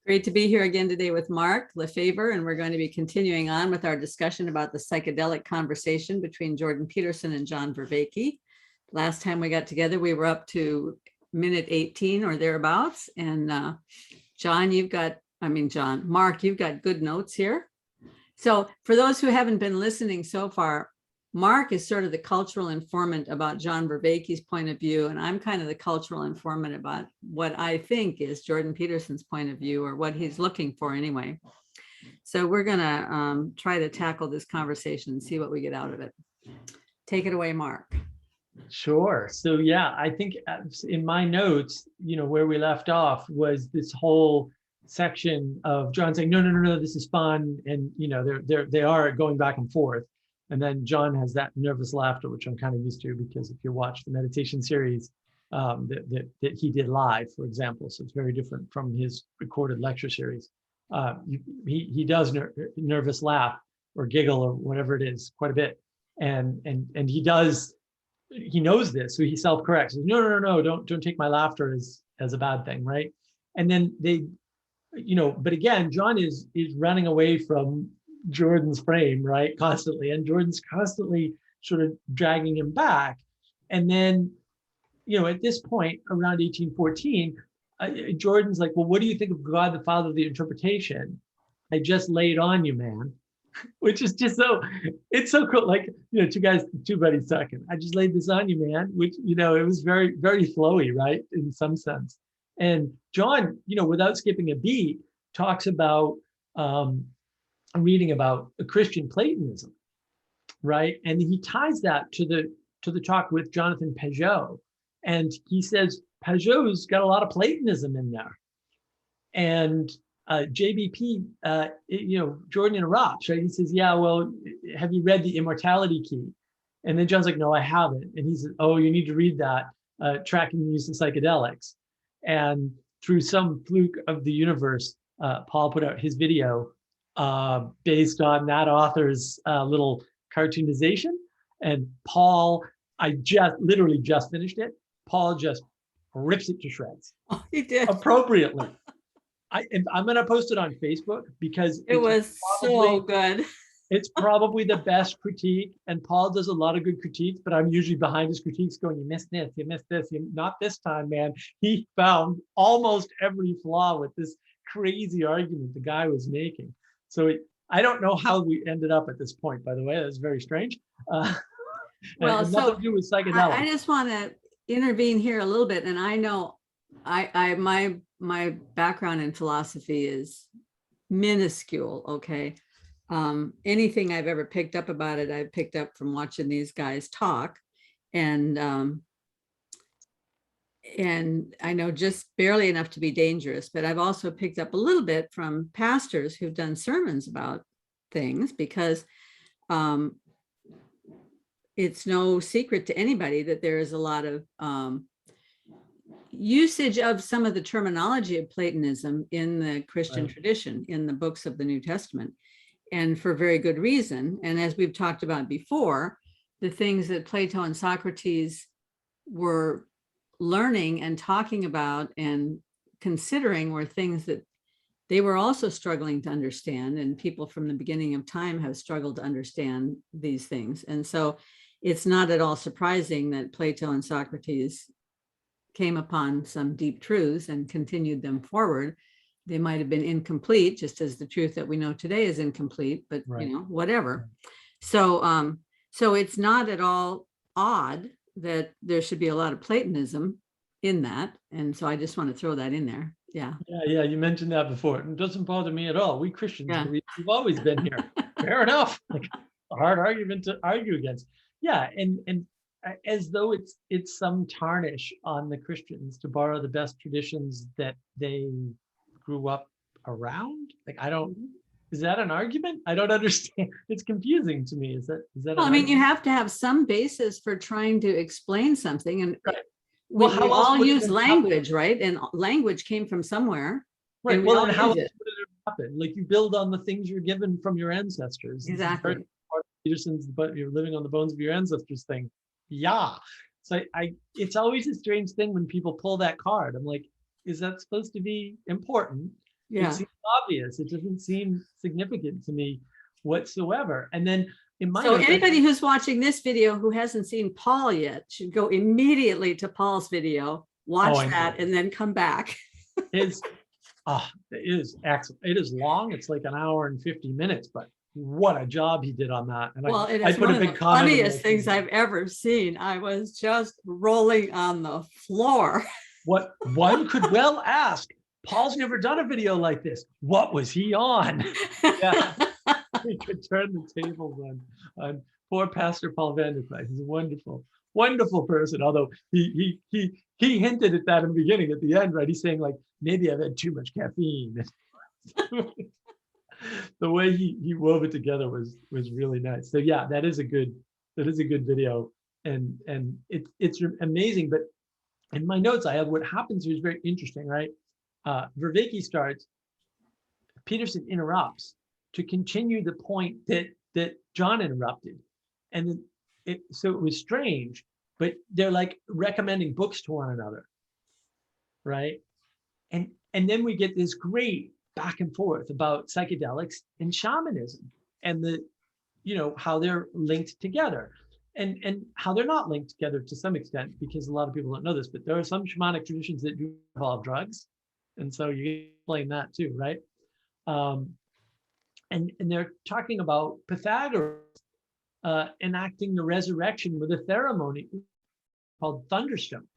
Great to be here again today with Mark Lefebvre, and we're going to be continuing on with our discussion about the psychedelic conversation between Jordan Peterson and John Vervaeke. Last time we got together, we were up to minute 18 or thereabouts, and Mark, you've got good notes here. So for those who haven't been listening so far, Mark is sort of the cultural informant about John Vervaeke's point of view, and I'm kind of the cultural informant about what I think is Jordan Peterson's point of view, or what he's looking for anyway. So we're going to try to tackle this conversation and see what we get out of it. Take it away, Mark. Sure. So yeah, I think in my notes, where we left off was this whole section of John saying, no, this is fun, and they are going back and forth. And then John has that nervous laughter, which I'm kind of used to, because if you watch the meditation series that he did live, for example, so it's very different from his recorded lecture series. He does nervous laugh or giggle or whatever it is quite a bit, and he knows this, so he self-corrects. No, don't take my laughter as a bad thing, right? And then but again, John is running away from Jordan's frame, right, constantly, and Jordan's constantly sort of dragging him back. And then at this point around 1814, Jordan's like, well, what do you think of God the Father of the interpretation? I just laid on you, man. Which is just it's so cool, like two buddies talking, I just laid this on you, man, which it was very, very flowy, right, in some sense. And John, without skipping a beat, talks about reading about Christian Platonism, right? And he ties that to the talk with Jonathan Pageau, and he says Pageau's got a lot of Platonism in there. And JBP, Jordan interrupts, right? He says, yeah, well, have you read The Immortality Key? And then John's like, no, I haven't. And he says, oh, you need to read that, Tracking the Use of Psychedelics. And through some fluke of the universe, Paul put out his video based on that author's little cartoonization. And Paul, I literally just finished it. Paul just rips it to shreds. Oh, he did. Appropriately. I'm going to post it on Facebook because it was so good. It's probably the best critique, and Paul does a lot of good critiques, but I'm usually behind his critiques going, you missed this, not this time, man. He found almost every flaw with this crazy argument the guy was making. So I don't know how we ended up at this point, by the way. That's very strange. Well, nothing to do with psychedelics. I just want to intervene here a little bit. And I know my background in philosophy is minuscule, okay? Anything I've ever picked up about it, I've picked up from watching these guys talk. And I know just barely enough to be dangerous, but I've also picked up a little bit from pastors who've done sermons about things, because it's no secret to anybody that there is a lot of usage of some of the terminology of Platonism in the Christian tradition, in the books of the New Testament, and for very good reason. And as we've talked about before, the things that Plato and Socrates were learning and talking about and considering were things that they were also struggling to understand, and people from the beginning of time have struggled to understand these things. And so it's not at all surprising that Plato and Socrates came upon some deep truths and continued them forward. They might have been incomplete, just as the truth that we know today is incomplete, but whatever. So it's not at all odd that there should be a lot of Platonism in that. And so I just want to throw that in there. Yeah. Yeah. You mentioned that before. It doesn't bother me at all. We Christians, we've always been here. Fair enough. Like a hard argument to argue against. Yeah. And as though it's some tarnish on the Christians to borrow the best traditions that they grew up around. Like, is that an argument? I don't understand. It's confusing to me. Is that? Well, I mean, you have to have some basis for trying to explain something, and we all use language, right? And language came from somewhere. Right. Well, and how else would it happen? Like, you build on the things you're given from your ancestors. Exactly. Peterson's, but you're living on the bones of your ancestors thing. Yeah. So it's always a strange thing when people pull that card. I'm like, is that supposed to be important? It seems obvious. It doesn't seem significant to me whatsoever. And then in my So notes, anybody who's watching this video who hasn't seen Paul yet should go immediately to Paul's video, watch that, and then come back. It is excellent. It is long. It's like an hour and 50 minutes, but what a job he did on that. And well, it I is put one a of big the comment funniest things I've ever seen. I was just rolling on the floor. What one could well ask, Paul's never done a video like this. What was he on? Yeah, we could turn the tables on poor Pastor Paul VanderKlay. He's a wonderful, wonderful person. Although he hinted at that in the beginning. At the end, right? He's saying like, maybe I've had too much caffeine. The way he wove it together was really nice. So yeah, that is a good video, and it's amazing. But in my notes, I have what happens here is very interesting, right? Vervaeke starts, Peterson interrupts to continue the point that John interrupted, and then so it was strange, but they're like recommending books to one another, right? And then we get this great back and forth about psychedelics and shamanism, and how they're linked together, and how they're not linked together to some extent, because a lot of people don't know this, but there are some shamanic traditions that do involve drugs, and so you explain that too, right? And they're talking about Pythagoras enacting the resurrection with a ceremony called thunderstone,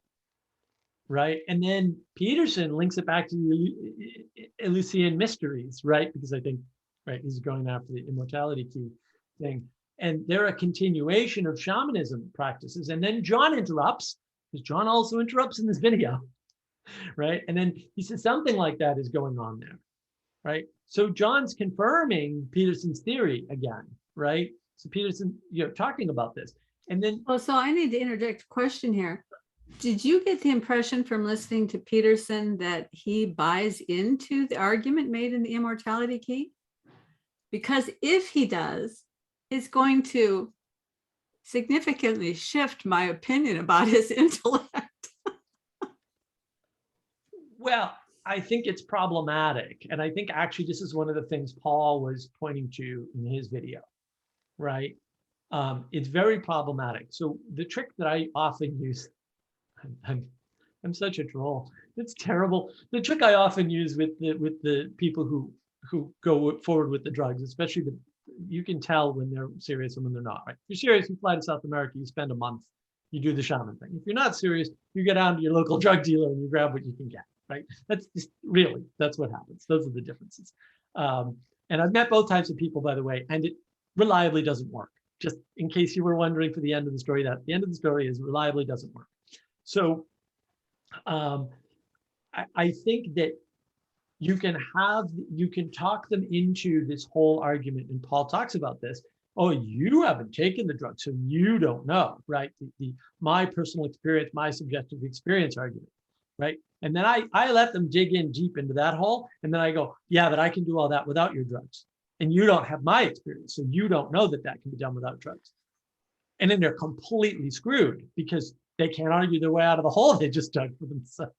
right? And then Peterson links it back to the Eleusinian mysteries, right? Because I think, right, he's going after the immortality key thing. And they're a continuation of shamanism practices. And then John interrupts, because John also interrupts in this video, right? And then he says something like that is going on there, right? So John's confirming Peterson's theory again, right? So Peterson, talking about this. And then... Oh, so I need to interject a question here. Did you get the impression from listening to Peterson that he buys into the argument made in the immortality key? Because if he does, it's going to significantly shift my opinion about his intellect. Well, I think it's problematic. And I think actually this is one of the things Paul was pointing to in his video, right? It's very problematic. So the trick that I often use, I'm such a troll. It's terrible. The trick I often use with the people who go forward with the drugs, especially you can tell when they're serious and when they're not, right? If you're serious, you fly to South America, you spend a month, you do the shaman thing. If you're not serious, you get down to your local drug dealer and you grab what you can get, right? That's just really, that's what happens. Those are the differences. And I've met both types of people, by the way, and it reliably doesn't work. Just in case you were wondering for the end of the story, that the end of the story is reliably doesn't work. So I think that you can talk them into this whole argument, and Paul talks about this. Oh, you haven't taken the drug, so you don't know, right? My personal experience, my subjective experience argument, right? And then I let them dig in deep into that hole, and then I go, yeah, but I can do all that without your drugs, and you don't have my experience, so you don't know that can be done without drugs. And then they're completely screwed because they can't argue their way out of the hole they just dug for themselves.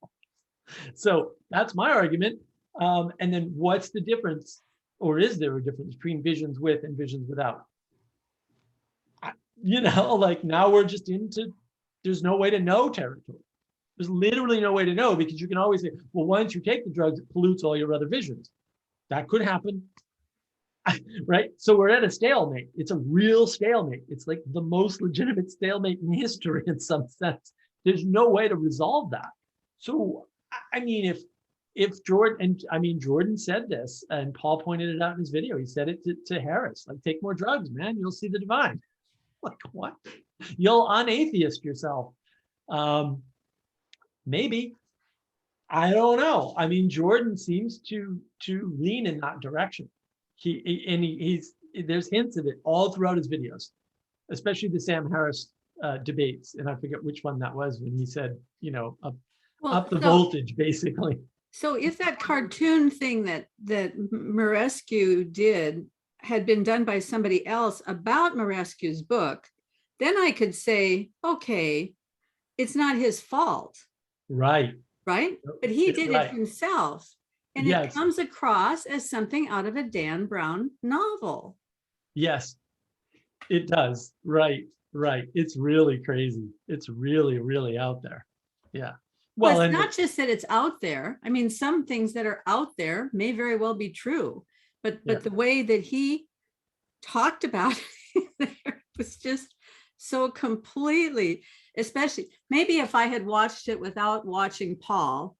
So that's my argument. And then what's the difference, or is there a difference between visions with and visions without? Like now we're just into, there's no way to know territory. There's literally no way to know, because you can always say, well, once you take the drugs, it pollutes all your other visions. That could happen, right? So we're at a stalemate. It's a real stalemate. It's like the most legitimate stalemate in history in some sense. There's no way to resolve that. So, I mean, if Jordan said this, and Paul pointed it out in his video, he said it to Harris, like, take more drugs, man, you'll see the divine. Like, what? You'll unatheist yourself. Maybe. I don't know. I mean, Jordan seems to lean in that direction. There's hints of it all throughout his videos, especially the Sam Harris debates. And I forget which one that was, when he said, up the voltage, basically. So if that cartoon thing that Marescu did had been done by somebody else about Marescu's book, then I could say, okay, it's not his fault. Right. Right? But he did it himself. And it comes across as something out of a Dan Brown novel. Yes, it does. Right. It's really crazy. It's really, really out there. Yeah. Well, it's not just that it's out there. I mean, some things that are out there may very well be true, but the way that he talked about it was just so completely, especially maybe if I had watched it without watching Paul,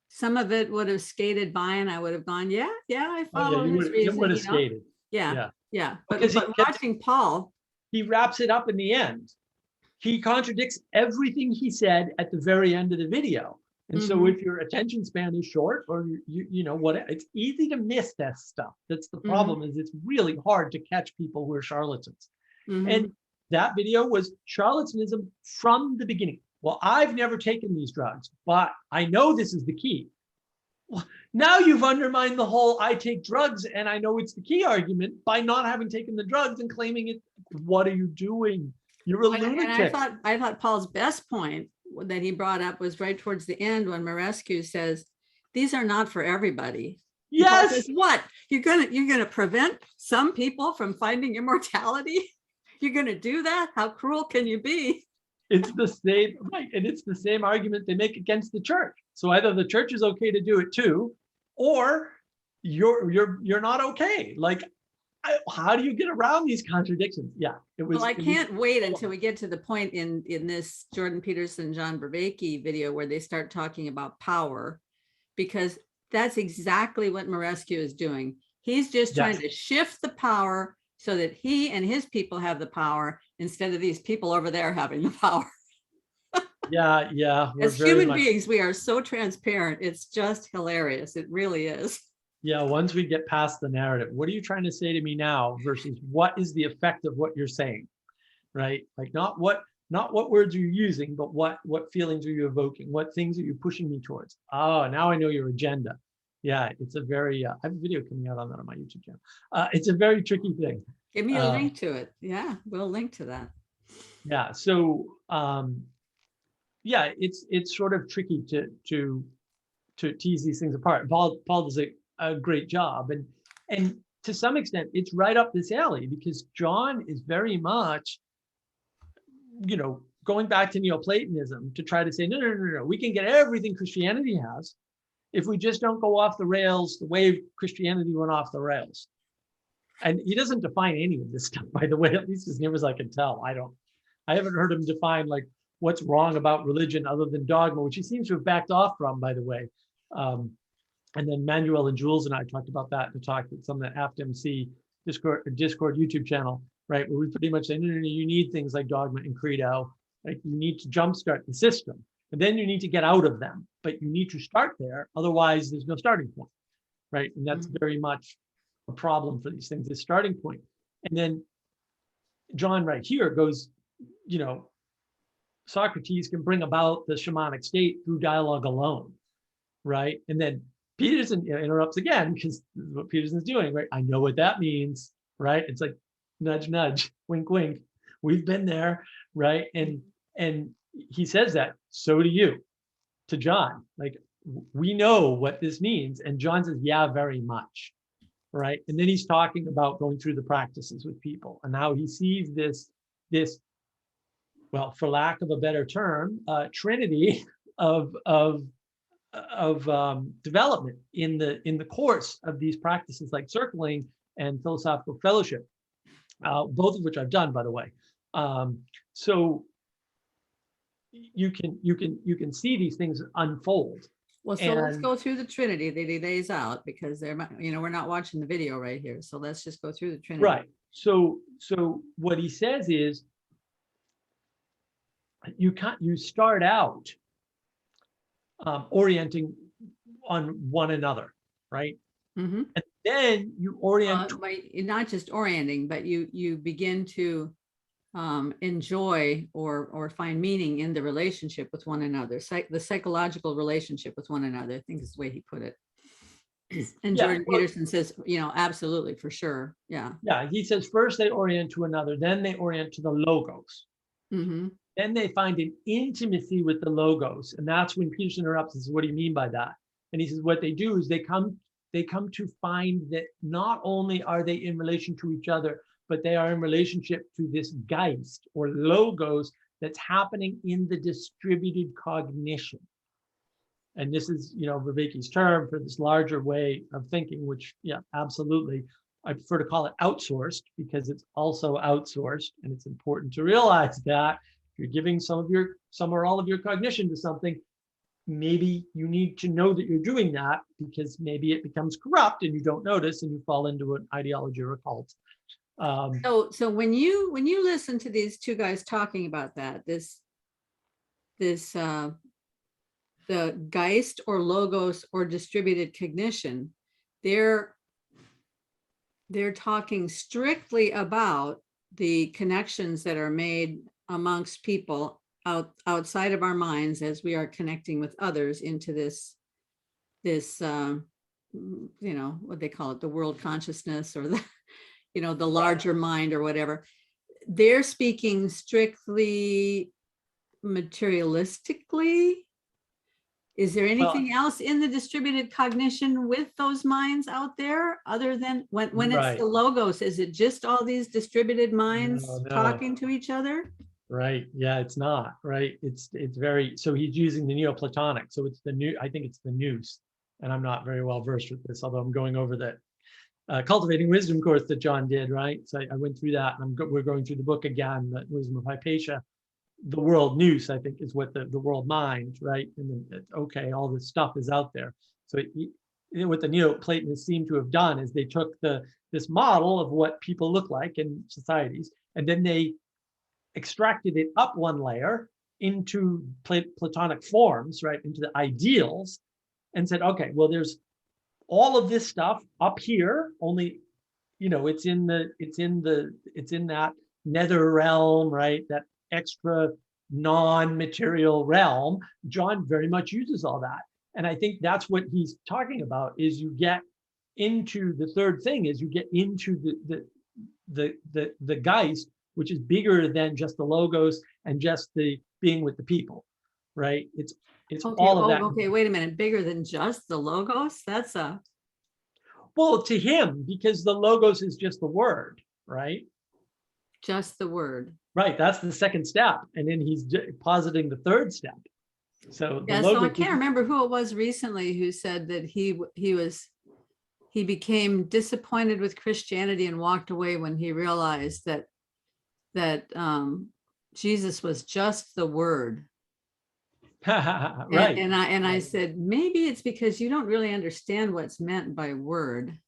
some of it would have skated by and I would have gone, yeah, I follow his reason. It would have skated. Yeah. But watching Paul, he wraps it up in the end. He contradicts everything he said at the very end of the video. And so if your attention span is short, or you know what, it's easy to miss that stuff. That's the problem, is it's really hard to catch people who are charlatans. And that video was charlatanism from the beginning. Well, I've never taken these drugs, but I know this is the key. Well, now you've undermined the whole I take drugs and I know it's the key argument by not having taken the drugs and claiming it. What are you doing? You're a lunatic. And I thought Paul's best point that he brought up was right towards the end when Marescu says, these are not for everybody. Yes. Says, what? You're gonna prevent some people from finding immortality? You're gonna do that? How cruel can you be? It's the same, right? And it's the same argument they make against the church. So either the church is okay to do it too, or you're not okay. Like, how do you get around these contradictions? Yeah, it was. Well, I can't wait until we get to the point in this Jordan Peterson, John Vervaeke video where they start talking about power, because that's exactly what Marescu is doing. He's just trying to shift the power so that he and his people have the power instead of these people over there having the power. Yeah. As human beings, we are so transparent. It's just hilarious. It really is. Yeah, once we get past the narrative, what are you trying to say to me now versus what is the effect of what you're saying, right? Like not what words you're using, but what feelings are you evoking? What things are you pushing me towards? Oh, now I know your agenda. Yeah, it's a very, I have a video coming out on that on my YouTube channel. It's a very tricky thing. Give me a link to it. Yeah, we'll link to that. Yeah, so yeah, it's sort of tricky to tease these things apart. Paul does a great job, and to some extent it's right up this alley, because John is very much, going back to Neo-Platonism to try to say no, we can get everything Christianity has if we just don't go off the rails the way Christianity went off the rails. And he doesn't define any of this stuff, by the way, at least as near as I can tell. I haven't heard him define like what's wrong about religion other than dogma, which he seems to have backed off from, by the way. And then Manuel and Jules and I talked about that in a talk at some of the AftMC Discord YouTube channel, right? Where we pretty much say, no, you need things like dogma and credo. Like you need to jumpstart the system, and then you need to get out of them, but you need to start there. Otherwise, there's no starting point, right? And that's very much a problem for these things, this starting point. And then John right here goes, Socrates can bring about the shamanic state through dialogue alone, right? And then Peterson interrupts again, because this is what Peterson's doing, right? I know what that means, right? It's like nudge, nudge, wink, wink. We've been there, right? And he says that, so do you, to John. Like, we know what this means. And John says, yeah, very much, right? And then he's talking about going through the practices with people and how he sees this, well, for lack of a better term, trinity of development in the course of these practices, like circling and philosophical fellowship, both of which I've done, by the way. So you can see these things unfold. Well, so let's go through the Trinity that he lays out, because we're not watching the video right here. So let's just go through the Trinity. Right. So what he says is, you start out orienting on one another, right? And then you orient not just orienting, but you begin to enjoy or find meaning in the relationship with one another, the psychological relationship with one another, I think is the way he put it. And Jordan Peterson says, absolutely, for sure. Yeah, he says first they orient to another, then they orient to the logos. Then they find an intimacy with the logos. And that's when Peterson interrupts and says, what do you mean by that? And he says what they do is they come to find that not only are they in relation to each other, but they are in relationship to this Geist or logos that's happening in the distributed cognition. And this is, Vervaeke's term for this larger way of thinking, which, yeah, absolutely. I prefer to call it outsourced because it's also outsourced. And it's important to realize that if you're giving some or all of your cognition to something, maybe you need to know that you're doing that, because maybe it becomes corrupt and you don't notice and you fall into an ideology or a cult. So when you listen to these two guys talking about that, the Geist or logos or distributed cognition, they're talking strictly about the connections that are made amongst people outside of our minds as we are connecting with others into this what they call it, the world consciousness, or the the larger mind or whatever. They're speaking strictly materialistically. Is there anything else in the distributed cognition with those minds out there other than when it's the logos? Is it just all these distributed minds talking to each other? Right. Yeah, it's not. Right. It's very, so he's using the Neo-Platonic. So it's I think it's the nous. And I'm not very well versed with this, although I'm going over that Cultivating Wisdom course that John did, right? So I went through that, and we're going through the book again, the Wisdom of Hypatia. The world nous, I think, is what the world mind, right? And then, okay, all this stuff is out there. So what the Neo-Platonists seem to have done is they took this model of what people look like in societies, and then they extracted it up one layer into Platonic forms, right? Into the ideals, and said, okay, well, there's all of this stuff up here, only, it's in that nether realm, right? That extra non-material realm. John very much uses all that. And I think that's what he's talking about, is you get into the third thing, is you get into the Geist, which is bigger than just the logos and just the being with the people, right? It's okay, all of that. Okay, wait a minute. Bigger than just the logos? That's well, to him, because the logos is just the word, right? Just the word. Right. That's the second step. And then he's positing the third step. So yeah, so I can't remember who it was recently who said that he became disappointed with Christianity and walked away when he realized that Jesus was just the word. Right. And I said, maybe it's because you don't really understand what's meant by word.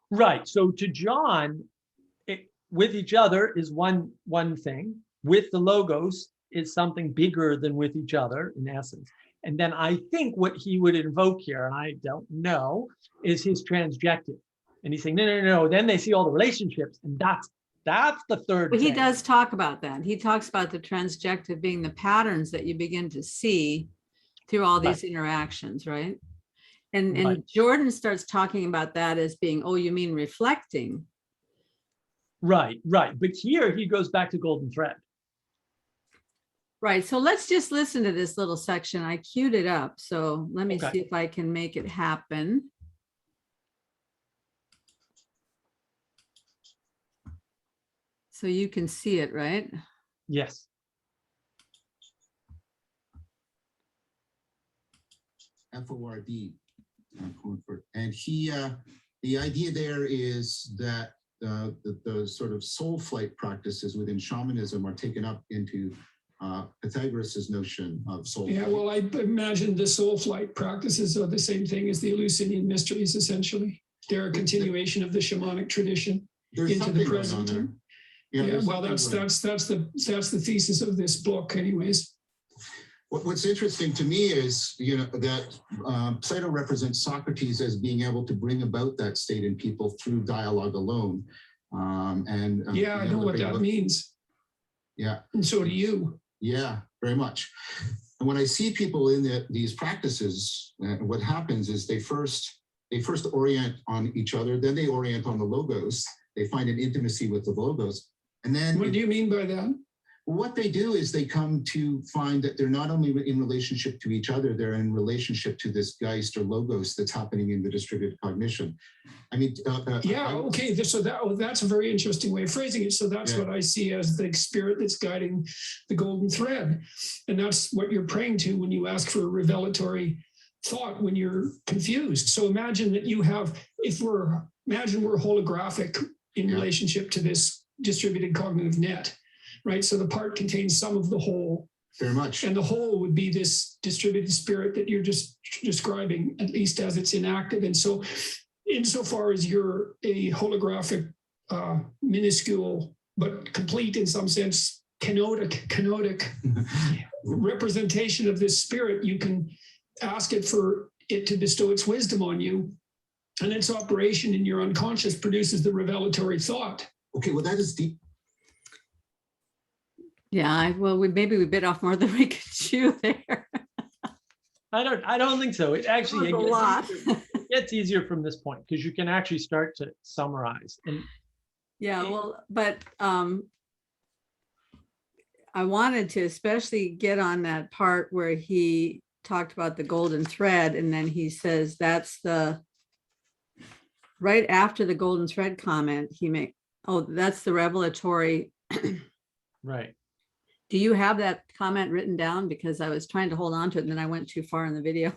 Right. So to John, with each other is one thing. With the logos is something bigger than with each other, in essence. And then I think what he would invoke here, and I don't know, is his transjective. And he's saying, no. Then they see all the relationships, and that's the third But he thing. does talk about that. He talks about the transjective being the patterns that you begin to see through all these interactions, right? And Jordan starts talking about that as being, oh, you mean reflecting. Right. But here he goes back to golden thread. Right. So let's just listen to this little section. I queued it up. So let me see if I can make it happen. So you can see it, right? Yes. FORD, and he, the idea there is that the sort of soul flight practices within shamanism are taken up into Pythagoras' notion of soul flight. Well, I imagine the soul flight practices are the same thing as the Eleusinian mysteries, essentially. They're a continuation of the shamanic tradition into the present time. Well, that's the thesis of this book, anyways. What's interesting to me is, that Plato represents Socrates as being able to bring about that state in people through dialogue alone. I know what that means. Yeah. And so do you. Yeah, very much. And when I see people in these practices, what happens is they first orient on each other, then they orient on the logos. They find an intimacy with the logos. And then what do you mean by that? what they do is they come to find that they're not only in relationship to each other, they're in relationship to this Geist or Logos that's happening in the distributed cognition. I mean, okay. So that's a very interesting way of phrasing it. So that's what I see as the spirit that's guiding the golden thread. And that's what you're praying to when you ask for a revelatory thought when you're confused. So imagine that you have, imagine we're holographic in relationship to this distributed cognitive net. Right, so the part contains some of the whole. Very much. And the whole would be this distributed spirit that you're just describing, at least as it's inactive. And so, insofar as you're a holographic, minuscule, but complete in some sense, kenotic representation of this spirit, you can ask it for it to bestow its wisdom on you. And its operation in your unconscious produces the revelatory thought. Okay, well, that is deep. Yeah, well, maybe we bit off more than we could chew there. I don't think so. It actually gets easier from this point because you can actually start to summarize. And well, but I wanted to especially get on that part where he talked about the golden thread, and then he says that's right after the golden thread comment that's the revelatory. Right. Do you have that comment written down? Because I was trying to hold on to it and then I went too far in the video.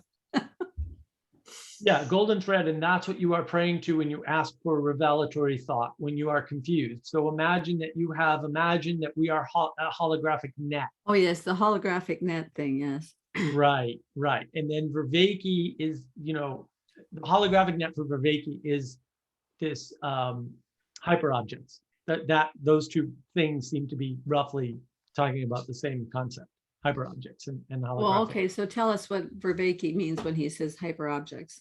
Yeah, golden thread. And that's what you are praying to when you ask for a revelatory thought, when you are confused. So imagine that we are a holographic net. Oh, yes, the holographic net thing. Yes. Right. And then Vervaeke is, the holographic net for Vervaeke is this hyperobjects. That those two things seem to be roughly talking about the same concept, hyperobjects and holographic. Well, okay, so tell us what Vervaeke means when he says hyperobjects.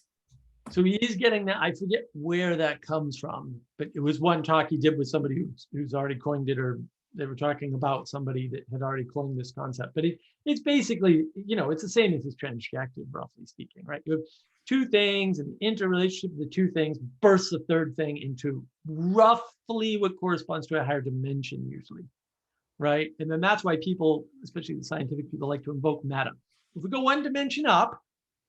So he's getting that, I forget where that comes from, but it was one talk he did with somebody who's already coined it, or they were talking about somebody that had already coined this concept. But it's basically, it's the same as this transjective, roughly speaking, right? You have two things, and the interrelationship of the two things bursts the third thing into roughly what corresponds to a higher dimension usually. Right. And then that's why people, especially the scientific people, like to invoke meta. If we go one dimension up,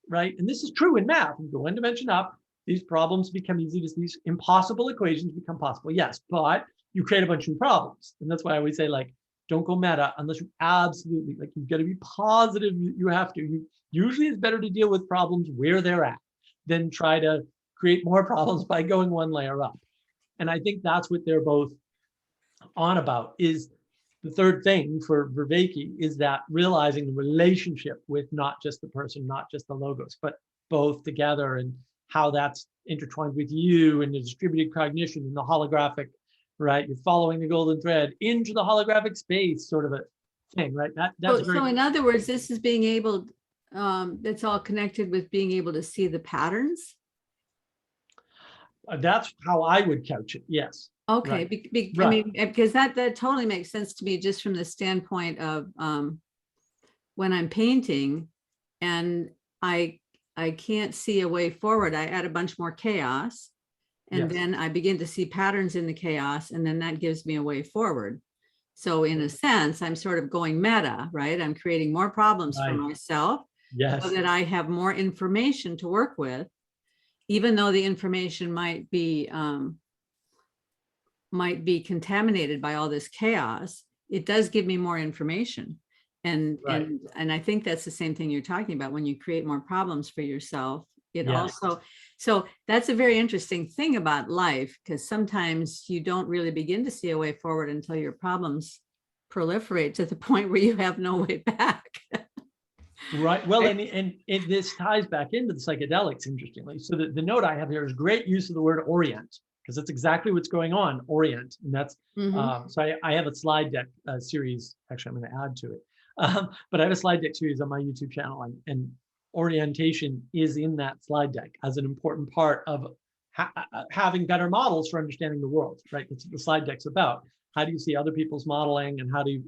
right, and this is true in math, if we go one dimension up, these problems become easy, these impossible equations become possible. Yes, but you create a bunch of problems. And that's why I always say, like, don't go meta unless you absolutely, like, you've got to be positive you have to. Usually it's better to deal with problems where they're at than try to create more problems by going one layer up. And I think that's what they're both on about, is the third thing for Vervaeke is that realizing the relationship with not just the person, not just the logos, but both together, and how that's intertwined with you and the distributed cognition and the holographic, right? You're following the golden thread into the holographic space, sort of a thing, right? So in other words, this is being able, it's all connected with being able to see the patterns. That's how I would couch it. Yes. Okay, right. I mean, because that totally makes sense to me, just from the standpoint of when I'm painting and I can't see a way forward, I add a bunch more chaos, and then I begin to see patterns in the chaos, and then that gives me a way forward. So in a sense, I'm sort of going meta, right? I'm creating more problems for myself, so that I have more information to work with, even though the information might be contaminated by all this chaos. It does give me more information. And I think that's the same thing you're talking about. When you create more problems for yourself, it also, so that's a very interesting thing about life, because sometimes you don't really begin to see a way forward until your problems proliferate to the point where you have no way back. Right. Well, and this ties back into the psychedelics, interestingly. So the note I have here is great use of the word orient, because that's exactly what's going on, orient. And that's, so I have a slide deck series, actually I'm going to add to it. But I have a slide deck series on my YouTube channel, and orientation is in that slide deck as an important part of having better models for understanding the world, right? That's what the slide deck's about. How do you see other people's modeling, and how do you,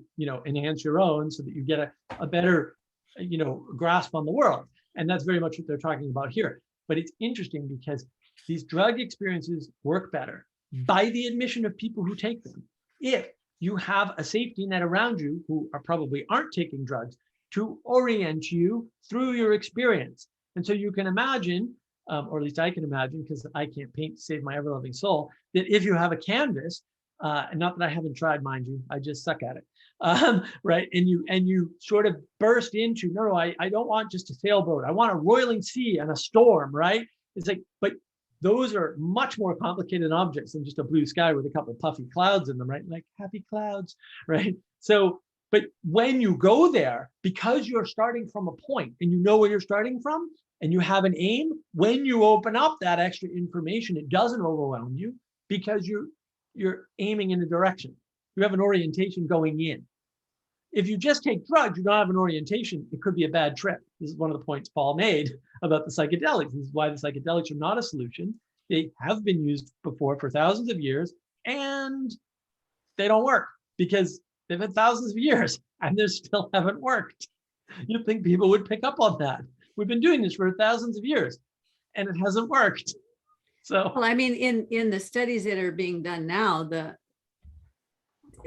enhance your own so that you get a better, grasp on the world? And that's very much what they're talking about here. But it's interesting because these drug experiences work better by the admission of people who take them. If you have a safety net around you who are probably aren't taking drugs to orient you through your experience. And so you can imagine, or at least I can imagine, because I can't paint to save my ever-loving soul, that if you have a canvas, and not that I haven't tried, mind you, I just suck at it, right? And you sort of burst into, no, I don't want just a sailboat. I want a roiling sea and a storm, right? It's like, but those are much more complicated objects than just a blue sky with a couple of puffy clouds in them, right? Like happy clouds, right? So, but when you go there, because you're starting from a point and you know where you're starting from and you have an aim, when you open up that extra information, it doesn't overwhelm you because you're aiming in a direction. You have an orientation going in. If you just take drugs, you don't have an orientation, it could be a bad trip. This is one of the points Paul made about the psychedelics. This is why the psychedelics are not a solution. They have been used before for thousands of years and they don't work because they've had thousands of years and they still haven't worked. You'd think people would pick up on that. We've been doing this for thousands of years and it hasn't worked. So, well, I mean, in the studies that are being done now, the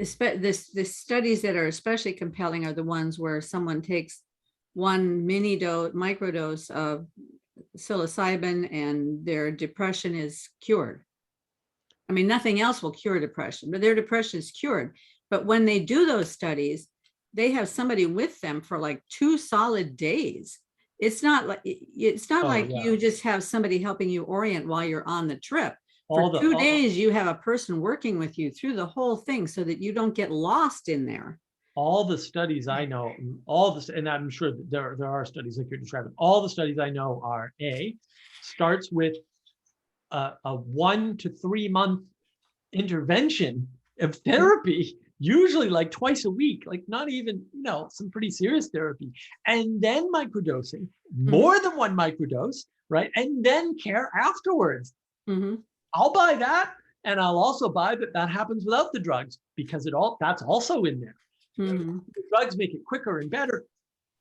studies that are especially compelling are the ones where someone takes one microdose of psilocybin and their depression is cured. I mean, nothing else will cure depression, but their depression is cured. But when they do those studies, they have somebody with them for like 2 solid days. It's not like you just have somebody helping you orient while you're on the trip. For 2 days, you have a person working with you through the whole thing so that you don't get lost in there. All the studies I know, and I'm sure that there are studies like you're describing, all the studies I know are starts with a 1 to 3 month intervention of therapy, usually like twice a week, like not even, some pretty serious therapy. And then microdosing, more than 1 microdose, right? And then care afterwards. Mm-hmm. I'll buy that. And I'll also buy that happens without the drugs because that's also in there. Mm-hmm. The drugs make it quicker and better.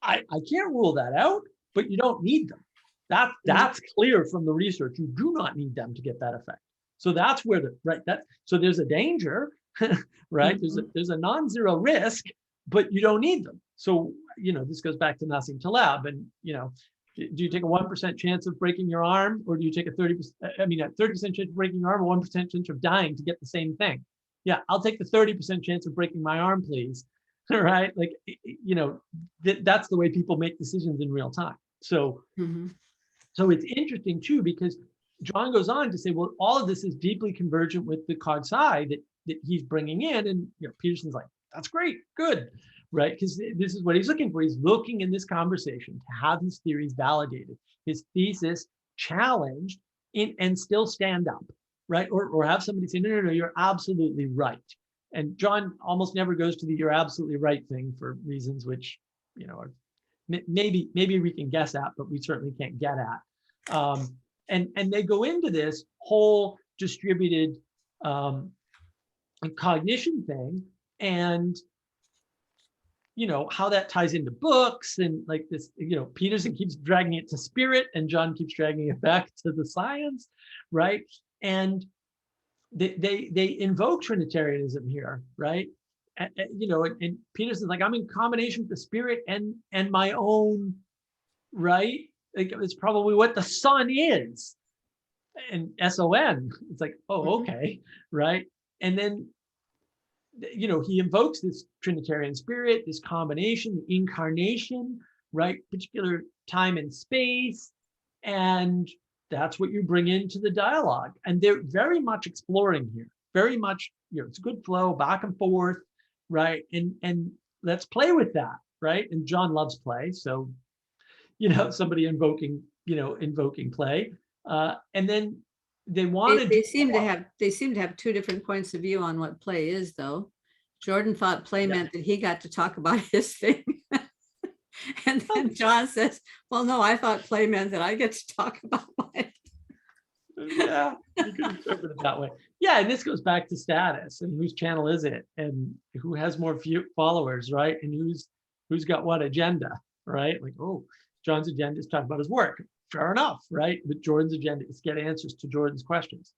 I can't rule that out, but you don't need them. That's clear from the research. You do not need them to get that effect. So that's where so there's a danger, right? Mm-hmm. There's a non-zero risk, but you don't need them. So, this goes back to nothing to lab. And, do you take a 1% chance of breaking your arm, or do you take a 30% chance of breaking your arm, or 1% chance of dying to get the same thing? Yeah, I'll take the 30% chance of breaking my arm, please. Right? Like, that's the way people make decisions in real time. So, so it's interesting too, because John goes on to say, well, all of this is deeply convergent with the cog sci that he's bringing in. And Peterson's like, that's great, good, right? Because this is what he's looking for. He's looking in this conversation to have his theories validated, his thesis challenged and still stand up, right? Or have somebody say, no, you're absolutely right. And John almost never goes to the "you're absolutely right" thing for reasons which, are maybe we can guess at, but we certainly can't get at. And they go into this whole distributed cognition thing, and how that ties into books and like this. Peterson keeps dragging it to spirit, and John keeps dragging it back to the science, right? And they invoke Trinitarianism here, right? And Peterson's like, I'm in combination with the spirit and my own, right? Like, it's probably what the sun is, and SON. It's like, oh, okay, right? And then, he invokes this Trinitarian spirit, this combination, the incarnation, right? Particular time and space, and that's what you bring into the dialogue. And they're very much exploring here, very much, it's a good flow back and forth, right? And let's play with that, right? And John loves play. So, somebody invoking play. And then they wanted they seem to have 2 different points of view on what play is, though. Jordan thought play meant that he got to talk about his thing. And then John says, well, no, I thought play meant that I get to talk about mine. Yeah, you can interpret it that way. Yeah, and this goes back to status and whose channel is it, and who has more followers, right? And who's got what agenda, right? Like, oh, John's agenda is talk about his work. Fair enough, right? But Jordan's agenda is get answers to Jordan's questions.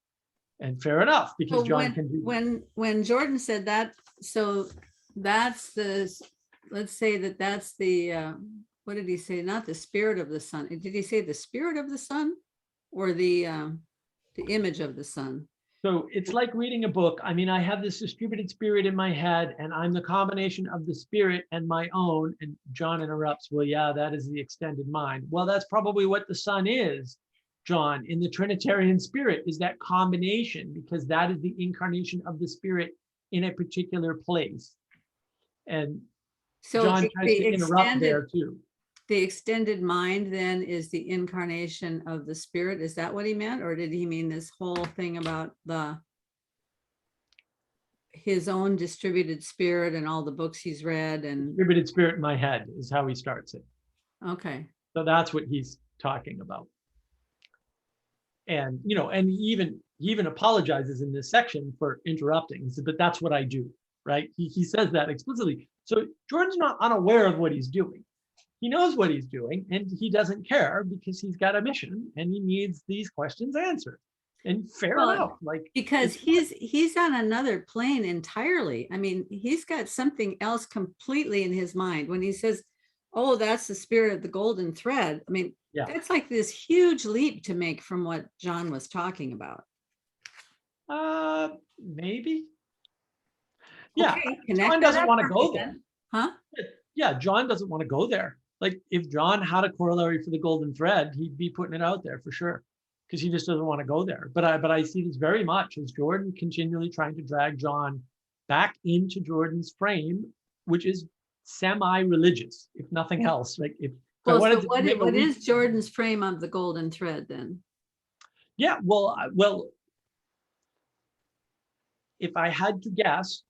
And fair enough, because So John can do that. when Jordan said that, so that's the, let's say that's the, what did he say? Not the spirit of the sun. Did he say the spirit of the sun or the image of the sun? So it's like reading a book. I mean, I have this distributed spirit in my head, and I'm the combination of the spirit and my own. And John interrupts, well, yeah, that is the extended mind. Well, that's probably what the sun is, John, in the Trinitarian spirit, is that combination, because that is the incarnation of the spirit in a particular place. And So John tries to interrupt there too. The extended mind then is the incarnation of the spirit. Is that what he meant? Or did he mean this whole thing about his own distributed spirit and all the books he's read? And distributed spirit in my head is how he starts it. Okay. So that's what he's talking about. And, and he even apologizes in this section for interrupting. He said, but that's what I do, right? He says that explicitly. So Jordan's not unaware of what he's doing. He knows what he's doing, and he doesn't care because he's got a mission and he needs these questions answered. And fair enough, because he's on another plane entirely. I mean, he's got something else completely in his mind when he says, "Oh, that's the spirit of the golden thread." I mean, that's like this huge leap to make from what John was talking about. Maybe. Yeah, Okay, John doesn't want to go there. Huh? Yeah, John doesn't want to go there. Like, if John had a corollary for the golden thread, he'd be putting it out there for sure, because he just doesn't want to go there. But I see this very much as Jordan continually trying to drag John back into Jordan's frame, which is semi-religious, if nothing else. Like, so what is Jordan's frame of the golden thread then? Yeah, well, if I had to guess,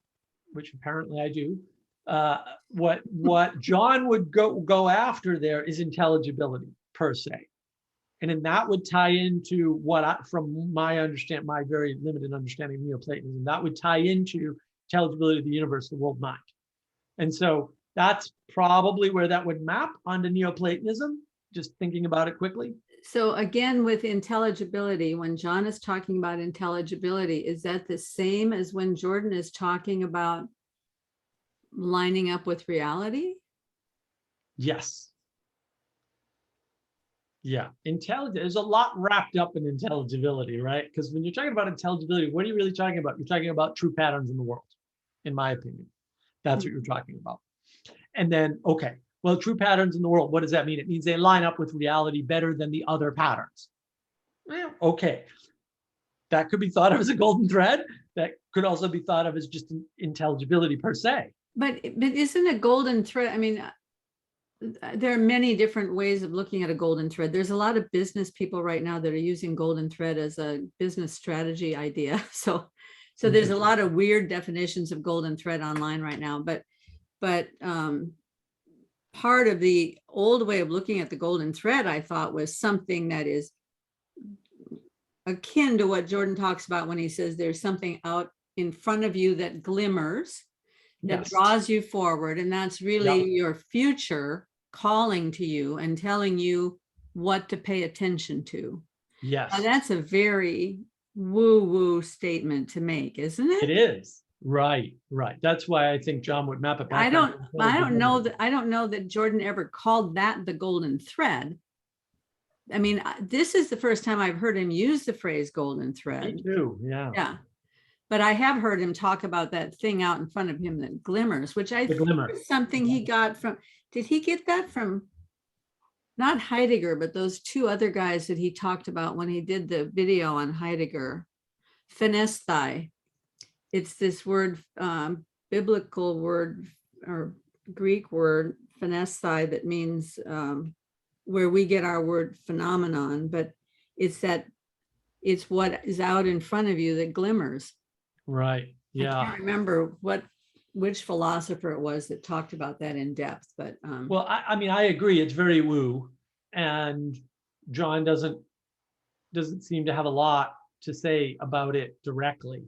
which apparently I do, what John would go after there is intelligibility per se, and then that would tie into from my very limited understanding of Neo-Platonism, that would tie into intelligibility of the universe, the world mind, and so that's probably where that would map onto Neo-Platonism. Just thinking about it quickly. So again, with intelligibility, when John is talking about intelligibility, is that the same as when Jordan is talking about lining up with reality? Yes. Yeah, there's a lot wrapped up in intelligibility, right? Because when you're talking about intelligibility, what are you really talking about? You're talking about true patterns in the world, in my opinion. That's what you're talking about. And then, okay, well, true patterns in the world, what does that mean? It means they line up with reality better than the other patterns. Well, okay. That could be thought of as a golden thread. That could also be thought of as just intelligibility per se. But isn't a golden thread, I mean, there are many different ways of looking at a golden thread. There's a lot of business people right now that are using golden thread as a business strategy idea. So there's a lot of weird definitions of golden thread online right now. But part of the old way of looking at the golden thread, I thought, was something that is akin to what Jordan talks about when he says there's something out in front of you that glimmers, that draws you forward, and that's really your future calling to you and telling you what to pay attention to. Yes. Now, that's a very woo-woo statement to make, isn't it? It is. Right. That's why I think John would map it back. I don't know that Jordan ever called that the golden thread. I mean, this is the first time I've heard him use the phrase golden thread. Me too. Yeah. Yeah. But I have heard him talk about that thing out in front of him that glimmers, which I think is something he got from, did he get that from, not Heidegger, but those two other guys that he talked about when he did the video on Heidegger, phanesthai. It's this word, biblical word or Greek word, phanesthai, that means where we get our word phenomenon, but it's what is out in front of you that glimmers. Right. Yeah. I can't remember which philosopher it was that talked about that in depth, but well, I mean, I agree. It's very woo, and John doesn't seem to have a lot to say about it directly,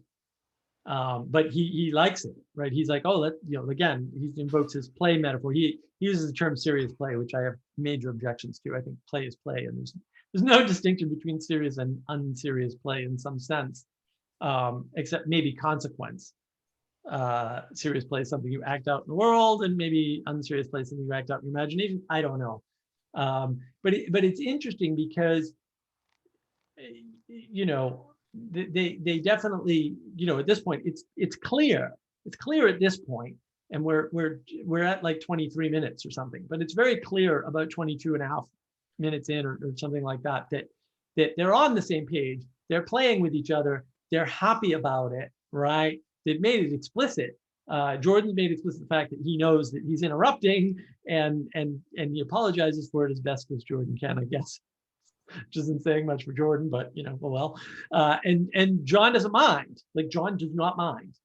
but he likes it, right? He's like, oh, again, he invokes his play metaphor. He uses the term serious play, which I have major objections to. I think play is play, and there's no distinction between serious and unserious play in some sense. except maybe consequence. Serious play is something you act out in the world, and maybe unserious play is something you act out in your imagination. I don't know. But it's interesting because, you know, they definitely, you know, at this point, it's clear. It's clear at this point, and we're at like 23 minutes or something, but it's very clear about 22 and a half minutes in or something like that, that they're on the same page. They're playing with each other. They're happy about it, right? They've made it explicit. Jordan made explicit the fact that he knows that he's interrupting, and he apologizes for it as best as Jordan can, I guess. Which isn't saying much for Jordan, but you know, well. And John doesn't mind. Like, John does not mind,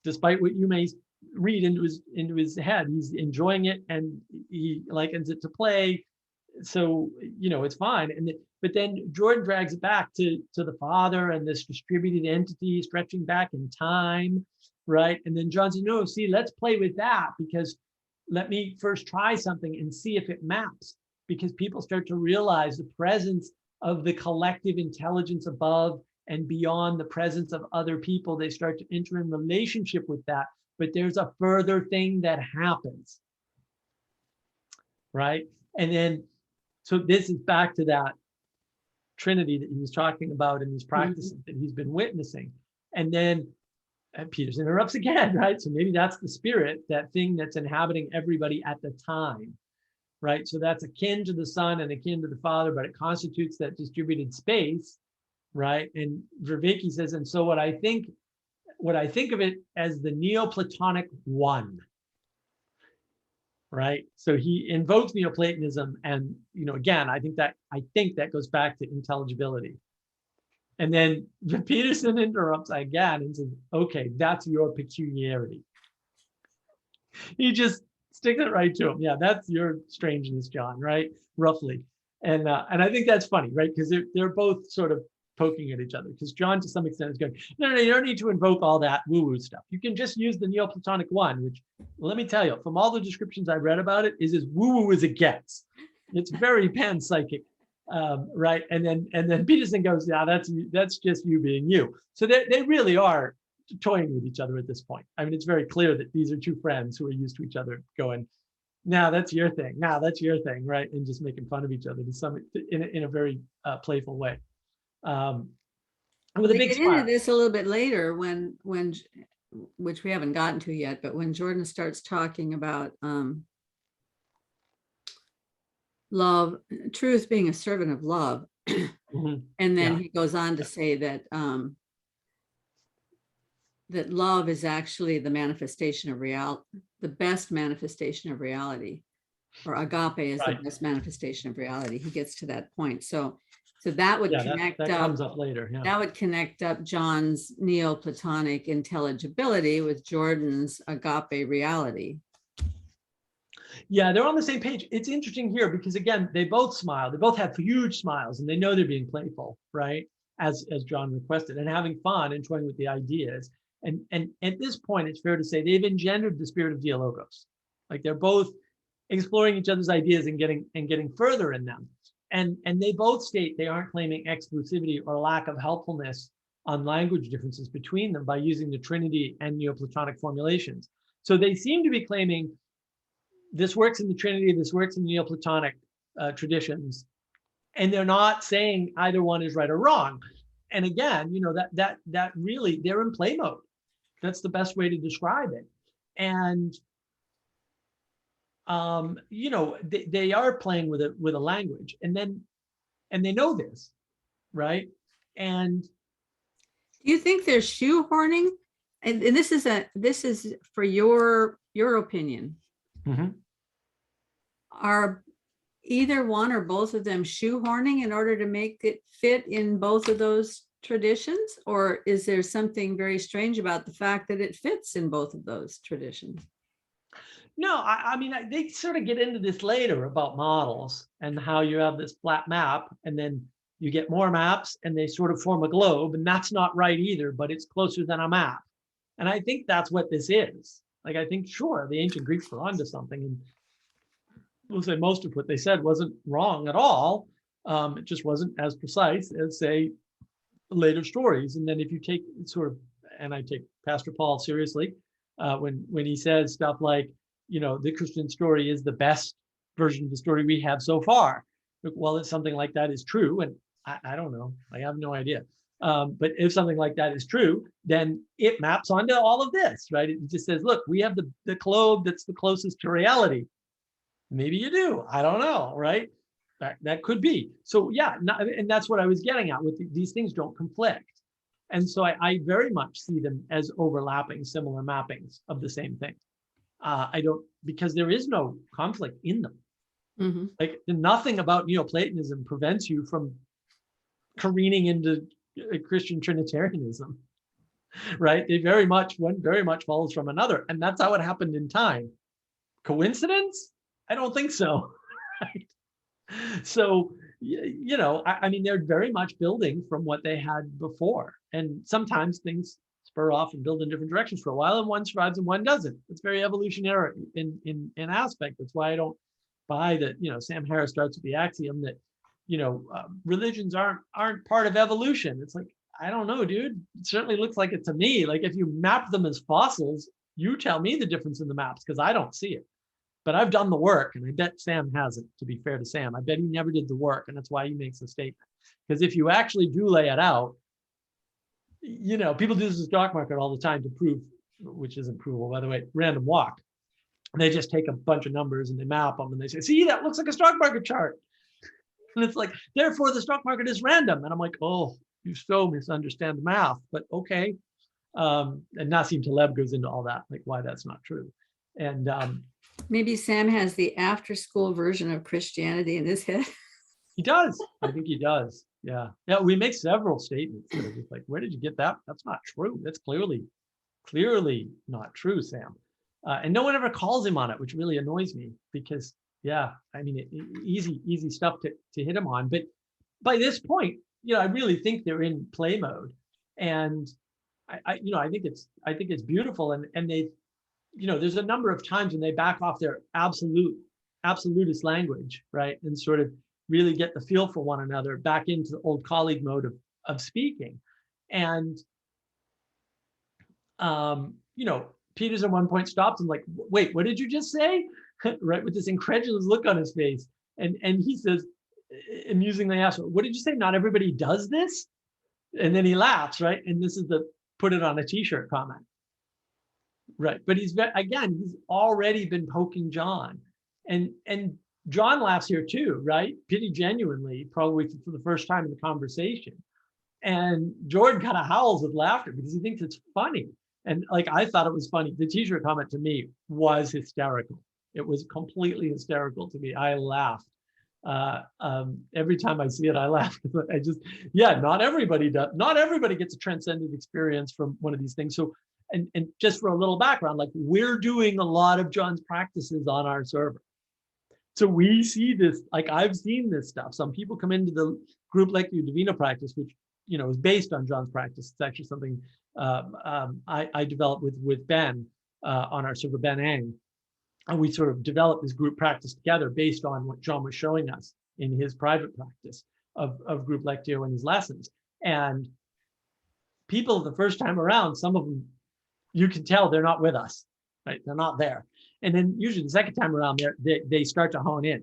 despite what you may read into his head. He's enjoying it, and he likens it to play. So, you know, it's fine. But then Jordan drags it back to the father and this distributed entity stretching back in time, right? And then John says, no, see, let's play with that, because let me first try something and see if it maps, because people start to realize the presence of the collective intelligence above and beyond, the presence of other people. They start to enter in relationship with that. But there's a further thing that happens, right? And then, so this is back to that Trinity that he was talking about in these practices that he's been witnessing. And then Peterson interrupts again, right? So maybe that's the spirit, that thing that's inhabiting everybody at the time, right? So that's akin to the Son and akin to the Father, but it constitutes that distributed space, right? And Vervaeke says, and so what I think of it as the Neo-Platonic one, right? So he invokes Neoplatonism, and you know, again, I think that goes back to intelligibility. And then Peterson interrupts again and says, okay, that's your peculiarity. He just sticks it right to him. Yeah, that's your strangeness, John, right? Roughly. And I think that's funny, right? Because they're both sort of poking at each other, because John to some extent is going, no, you don't need to invoke all that woo-woo stuff. You can just use the Neoplatonic one, which, let me tell you, from all the descriptions I've read about it, is as woo-woo as it gets. It's very panpsychic, right? And then Peterson goes, yeah, that's just you being you. So they really are toying with each other at this point. I mean, it's very clear that these are two friends who are used to each other going, now that's your thing, now that's your thing, right? And just making fun of each other in a very playful way. With a big smile. Into this a little bit later when which we haven't gotten to yet, but when Jordan starts talking about love, truth being a servant of love, and then he goes on to say that that love is actually the manifestation of reality, the best manifestation of reality, or agape is the best manifestation of reality. He gets to that point. So that would connect that comes up later. Yeah. That would connect up John's Neoplatonic intelligibility with Jordan's agape reality. Yeah, they're on the same page. It's interesting here because, again, they both smile. They both have huge smiles, and they know they're being playful, right? As John requested, and having fun and toying with the ideas. And at this point, it's fair to say they've engendered the spirit of dialogos. Like, they're both exploring each other's ideas and getting further in them. And they both state they aren't claiming exclusivity or lack of helpfulness on language differences between them by using the Trinity and Neoplatonic formulations. So they seem to be claiming this works in the Trinity, this works in the Neoplatonic traditions, and they're not saying either one is right or wrong. And again, you know, that really, they're in play mode. That's the best way to describe it. And you know, they are playing with a language, and they know this, right? And do you think they're shoehorning? And this is for your opinion. Mm-hmm. Are either one or both of them shoehorning in order to make it fit in both of those traditions, or is there something very strange about the fact that it fits in both of those traditions? No, I mean, they sort of get into this later about models and how you have this flat map, and then you get more maps and they sort of form a globe, and that's not right either, but it's closer than a map. And I think that's what this is. Like, I think, sure, the ancient Greeks were onto something, and we'll say most of what they said wasn't wrong at all. It just wasn't as precise as, say, later stories. And then if you take sort of, and I take Pastor Paul seriously, when he says stuff like, the Christian story is the best version of the story we have so far. Well, if something like that is true, and I don't know, I have no idea. But if something like that is true, then it maps onto all of this, right? It just says, look, we have the globe that's the closest to reality. Maybe you do, I don't know, right? That could be. So yeah, and that's what I was getting at with these things don't conflict. And so I very much see them as overlapping similar mappings of the same thing. Because there is no conflict in them. Mm-hmm. Like nothing about Neo-Platonism prevents you from careening into Christian Trinitarianism, right? One very much follows from another. And that's how it happened in time. Coincidence? I don't think so. Right? So, I mean, they're very much building from what they had before. And sometimes things spur off and build in different directions for a while, and one survives and one doesn't. It's very evolutionary in aspect. That's why I don't buy that, Sam Harris starts with the axiom that, religions aren't part of evolution. It's like, I don't know, dude. It certainly looks like it to me. Like if you map them as fossils, you tell me the difference in the maps because I don't see it. But I've done the work, and I bet Sam hasn't, to be fair to Sam. I bet he never did the work, and that's why he makes the statement. Because if you actually do lay it out, people do this in the stock market all the time to prove, which isn't provable, by the way, random walk. And they just take a bunch of numbers and they map them, and they say, see, that looks like a stock market chart. And it's like, therefore, the stock market is random. And I'm like, oh, you so misunderstand math, but okay. And Nassim Taleb goes into all that, like why that's not true. And maybe Sam has the after-school version of Christianity in his head. He does. I think he does. Yeah. Yeah. We make several statements that are just like, where did you get that? That's not true. That's clearly not true, Sam. And no one ever calls him on it, which really annoys me because, yeah, I mean, easy stuff to hit him on. But by this point, I really think they're in play mode, and I think it's beautiful, and they. There's a number of times when they back off their absolutist language, right? And sort of really get the feel for one another back into the old colleague mode of speaking. And, Peters at one point stops and like, wait, what did you just say? Right, with this incredulous look on his face. And he says, amusingly asks, what did you say? Not everybody does this? And then he laughs, right? And this is the put it on a t-shirt comment. Right, but he's already been poking John, and John laughs here too, right? Pretty genuinely, probably for the first time in the conversation, and Jordan kind of howls with laughter because he thinks it's funny, and like I thought it was funny. The t-shirt comment to me was hysterical. It was completely hysterical to me. I laughed every time I see it. I laugh. Not everybody does. Not everybody gets a transcendent experience from one of these things. So. And just for a little background, like we're doing a lot of John's practices on our server. So we see this, like I've seen this stuff. Some people come into the group Lectio Divina practice, which, is based on John's practice. It's actually something I developed with Ben on our server, Ben Ang. And we sort of developed this group practice together based on what John was showing us in his private practice of group Lectio and his lessons. And people the first time around, some of them, you can tell they're not with us, right? They're not there. And then usually the second time around, they start to hone in,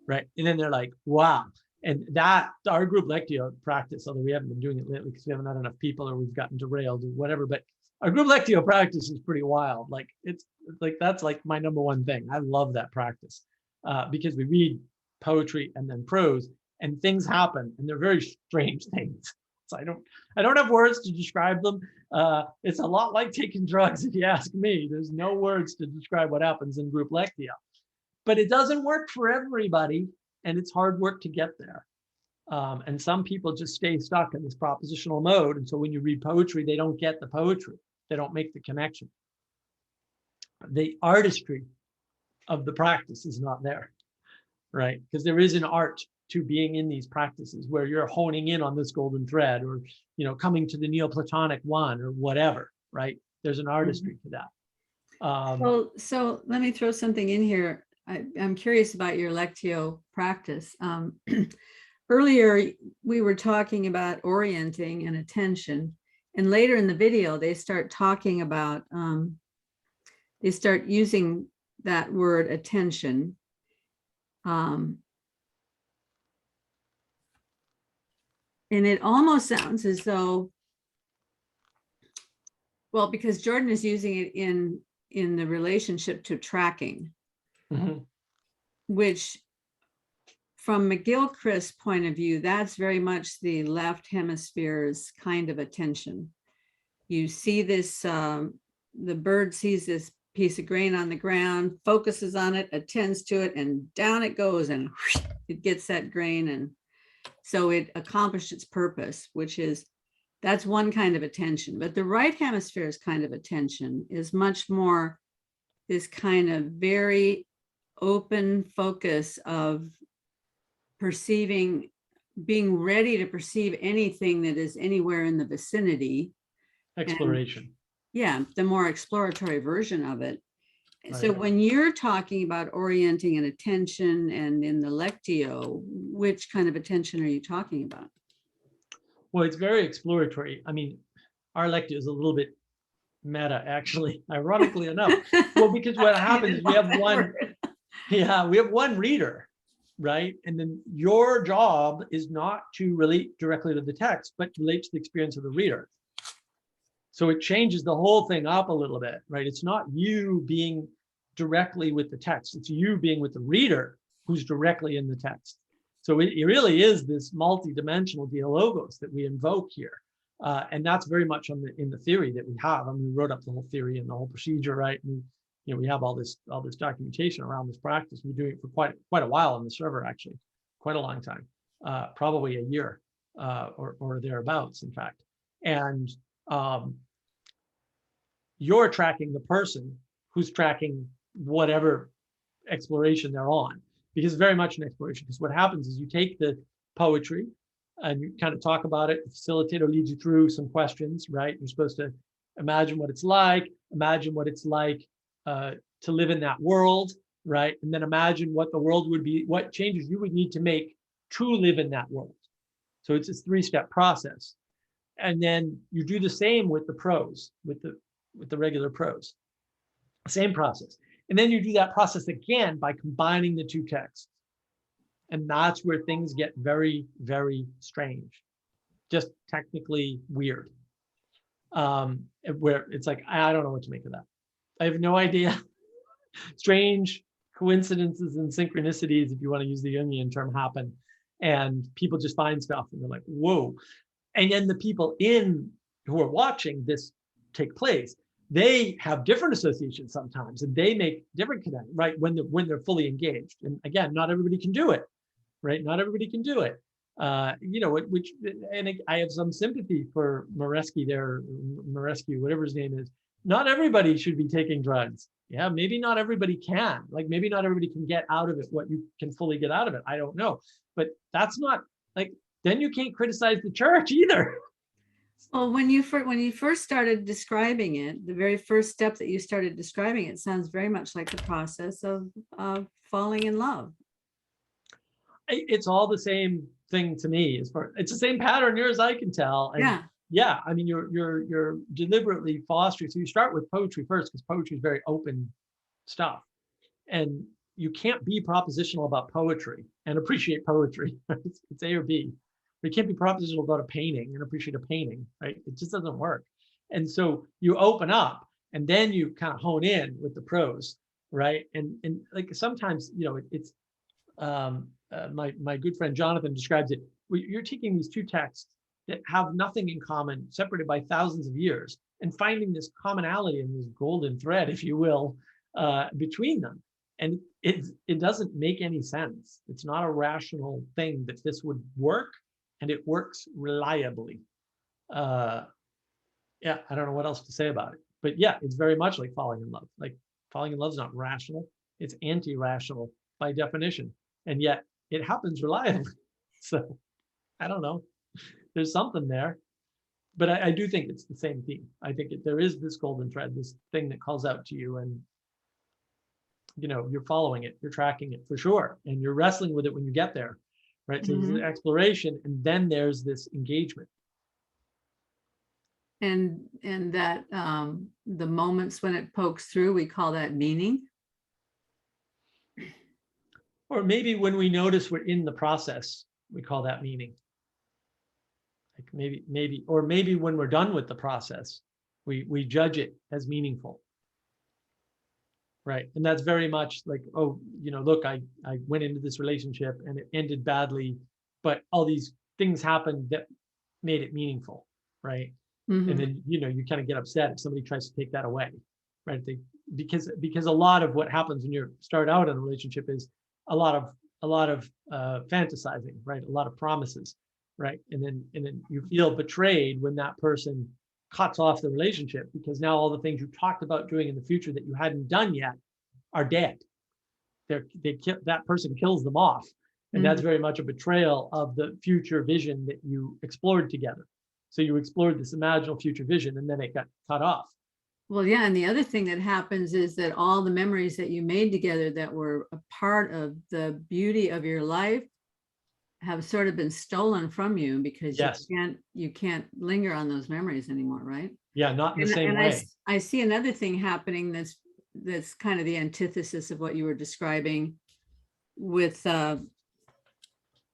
right? And then they're like, wow. And that, our group Lectio practice, although we haven't been doing it lately because we haven't had enough people or we've gotten derailed or whatever, but our group Lectio practice is pretty wild. Like it's like, that's like my number one thing. I love that practice because we read poetry and then prose and things happen and they're very strange things. So I don't have words to describe them. It's a lot like taking drugs, if you ask me. There's no words to describe what happens in group Lectio. But it doesn't work for everybody, and it's hard work to get there. And some people just stay stuck in this propositional mode. And so when you read poetry, they don't get the poetry. They don't make the connection. The artistry of the practice is not there, right? Because there is an art to being in these practices where you're honing in on this golden thread or, coming to the Neoplatonic one or whatever, right? There's an artistry to that. So let me throw something in here. I'm curious about your Lectio practice. earlier we were talking about orienting and attention, and later in the video, they start talking about, they start using that word attention. And it almost sounds as though, well, because Jordan is using it in the relationship to tracking, which from McGilchrist's point of view, that's very much the left hemisphere's kind of attention. You see this, the bird sees this piece of grain on the ground, focuses on it, attends to it, and down it goes, and it gets that grain. And so it accomplished its purpose, which is, that's one kind of attention. But the right hemisphere's kind of attention is much more this kind of very open focus of perceiving, being ready to perceive anything that is anywhere in the vicinity. Exploration. And, yeah, the more exploratory version of it. Right. So when you're talking about orienting and attention and in the Lectio, which kind of attention are you talking about? Well, it's very exploratory. I mean, our Lectio is a little bit meta, actually, ironically enough. Well, because what happens is we have one reader, right? And then your job is not to relate directly to the text, but to relate to the experience of the reader. So it changes the whole thing up a little bit, right? It's not you being directly with the text. It's you being with the reader who's directly in the text. So it really is this multi-dimensional dialogos that we invoke here. And that's very much in the theory that we have. I mean, we wrote up the whole theory and the whole procedure, right? And we have all this documentation around this practice. We've been doing it for quite a while on the server, actually, quite a long time, probably a year or thereabouts, in fact. And you're tracking the person who's tracking whatever exploration they're on, because it's very much an exploration. Because what happens is you take the poetry and you kind of talk about it. The facilitator leads you through some questions, right? You're supposed to imagine what it's like to live in that world, right? And then imagine what the world would be, what changes you would need to make to live in that world. So it's this 3-step process. And then you do the same with the prose, with the regular prose, same process. And then you do that process again by combining the two texts. And that's where things get very, very strange, just technically weird. Where it's like, I don't know what to make of that. I have no idea. Strange coincidences and synchronicities, if you want to use the Jungian term, happen. And people just find stuff and they're like, whoa. And then the people who are watching this take place, they have different associations sometimes, and they make different connections, right? When they're fully engaged. And again, not everybody can do it, right? Not everybody can do it. I have some sympathy for Moresky, whatever his name is. Not everybody should be taking drugs. Yeah, maybe not everybody can. Like maybe not everybody can get out of it what you can fully get out of it. I don't know. But that's not like, then you can't criticize the church either. Well, when you first started describing it, the very first step that you started describing it sounds very much like the process of falling in love. It's all the same thing to me. It's the same pattern near as I can tell. And yeah. I mean, you're deliberately fostering. So you start with poetry first, because poetry is very open stuff, and you can't be propositional about poetry and appreciate poetry. It's A or B. You can't be propositional about a painting and appreciate a painting, right? It just doesn't work. And so you open up, and then you kind of hone in with the prose, right? And like sometimes, it's my good friend Jonathan describes it. You're taking these two texts that have nothing in common, separated by thousands of years, and finding this commonality and this golden thread, if you will, between them. And it doesn't make any sense. It's not a rational thing that this would work. And it works reliably. I don't know what else to say about it. But yeah, it's very much like falling in love. Like falling in love is not rational. It's anti-rational by definition. And yet it happens reliably. So I don't know. There's something there. But I do think it's the same theme. I think there is this golden thread, this thing that calls out to you, and you're following it, you're tracking it for sure. And you're wrestling with it when you get there. right? So there's exploration, and then there's this engagement. And that the moments when it pokes through, we call that meaning. Or maybe when we notice we're in the process, we call that meaning. Like maybe when we're done with the process, we judge it as meaningful. Right. And that's very much like, oh, look, I went into this relationship and it ended badly, but all these things happened that made it meaningful. Right. And then, you kind of get upset if somebody tries to take that away. Right. Because a lot of what happens when you start out in a relationship is a lot of fantasizing, right? A lot of promises, right? And then you feel betrayed when that person cuts off the relationship, because now all the things you talked about doing in the future that you hadn't done yet are dead. That person kills them off. And that's very much a betrayal of the future vision that you explored together. So you explored this imaginal future vision, and then it got cut off. Well, yeah. And the other thing that happens is that all the memories that you made together that were a part of the beauty of your life have sort of been stolen from you, because you can't linger on those memories anymore, right? Yeah, not in the same way. I see another thing happening that's kind of the antithesis of what you were describing, with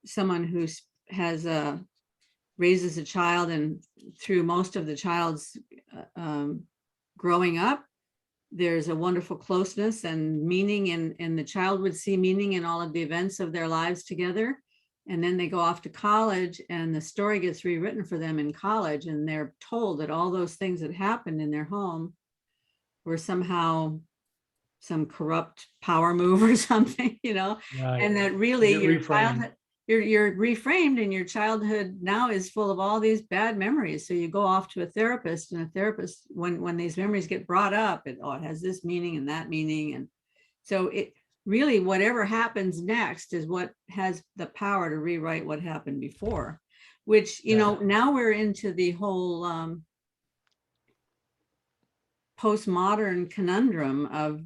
someone who raises a child, and through most of the child's growing up, there's a wonderful closeness and meaning, and the child would see meaning in all of the events of their lives together. And then they go off to college, and the story gets rewritten for them in college, and they're told that all those things that happened in their home were somehow some corrupt power move or something, Right. And that really you're reframed, and your childhood now is full of all these bad memories. So you go off to a therapist, and a therapist, when these memories get brought up, it has this meaning and that meaning. And so it really, whatever happens next is what has the power to rewrite what happened before, which, now we're into the whole postmodern conundrum of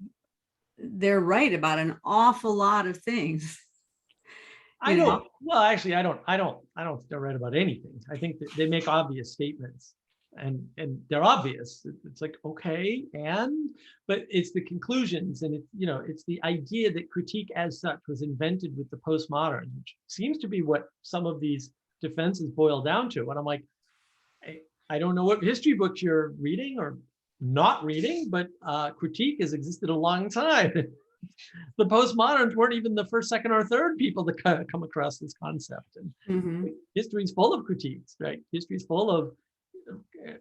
they're right about an awful lot of things. Well, actually, I don't feel right about anything. I think that they make obvious statements, and they're obvious. It's like, okay, but it's the conclusions, and it's the idea that critique as such was invented with the postmoderns, which seems to be what some of these defenses boil down to. And I'm like, I don't know what history books you're reading or not reading, but critique has existed a long time. The postmoderns weren't even the first, second, or third people to come across this concept. And history's full of critiques, right? History's full of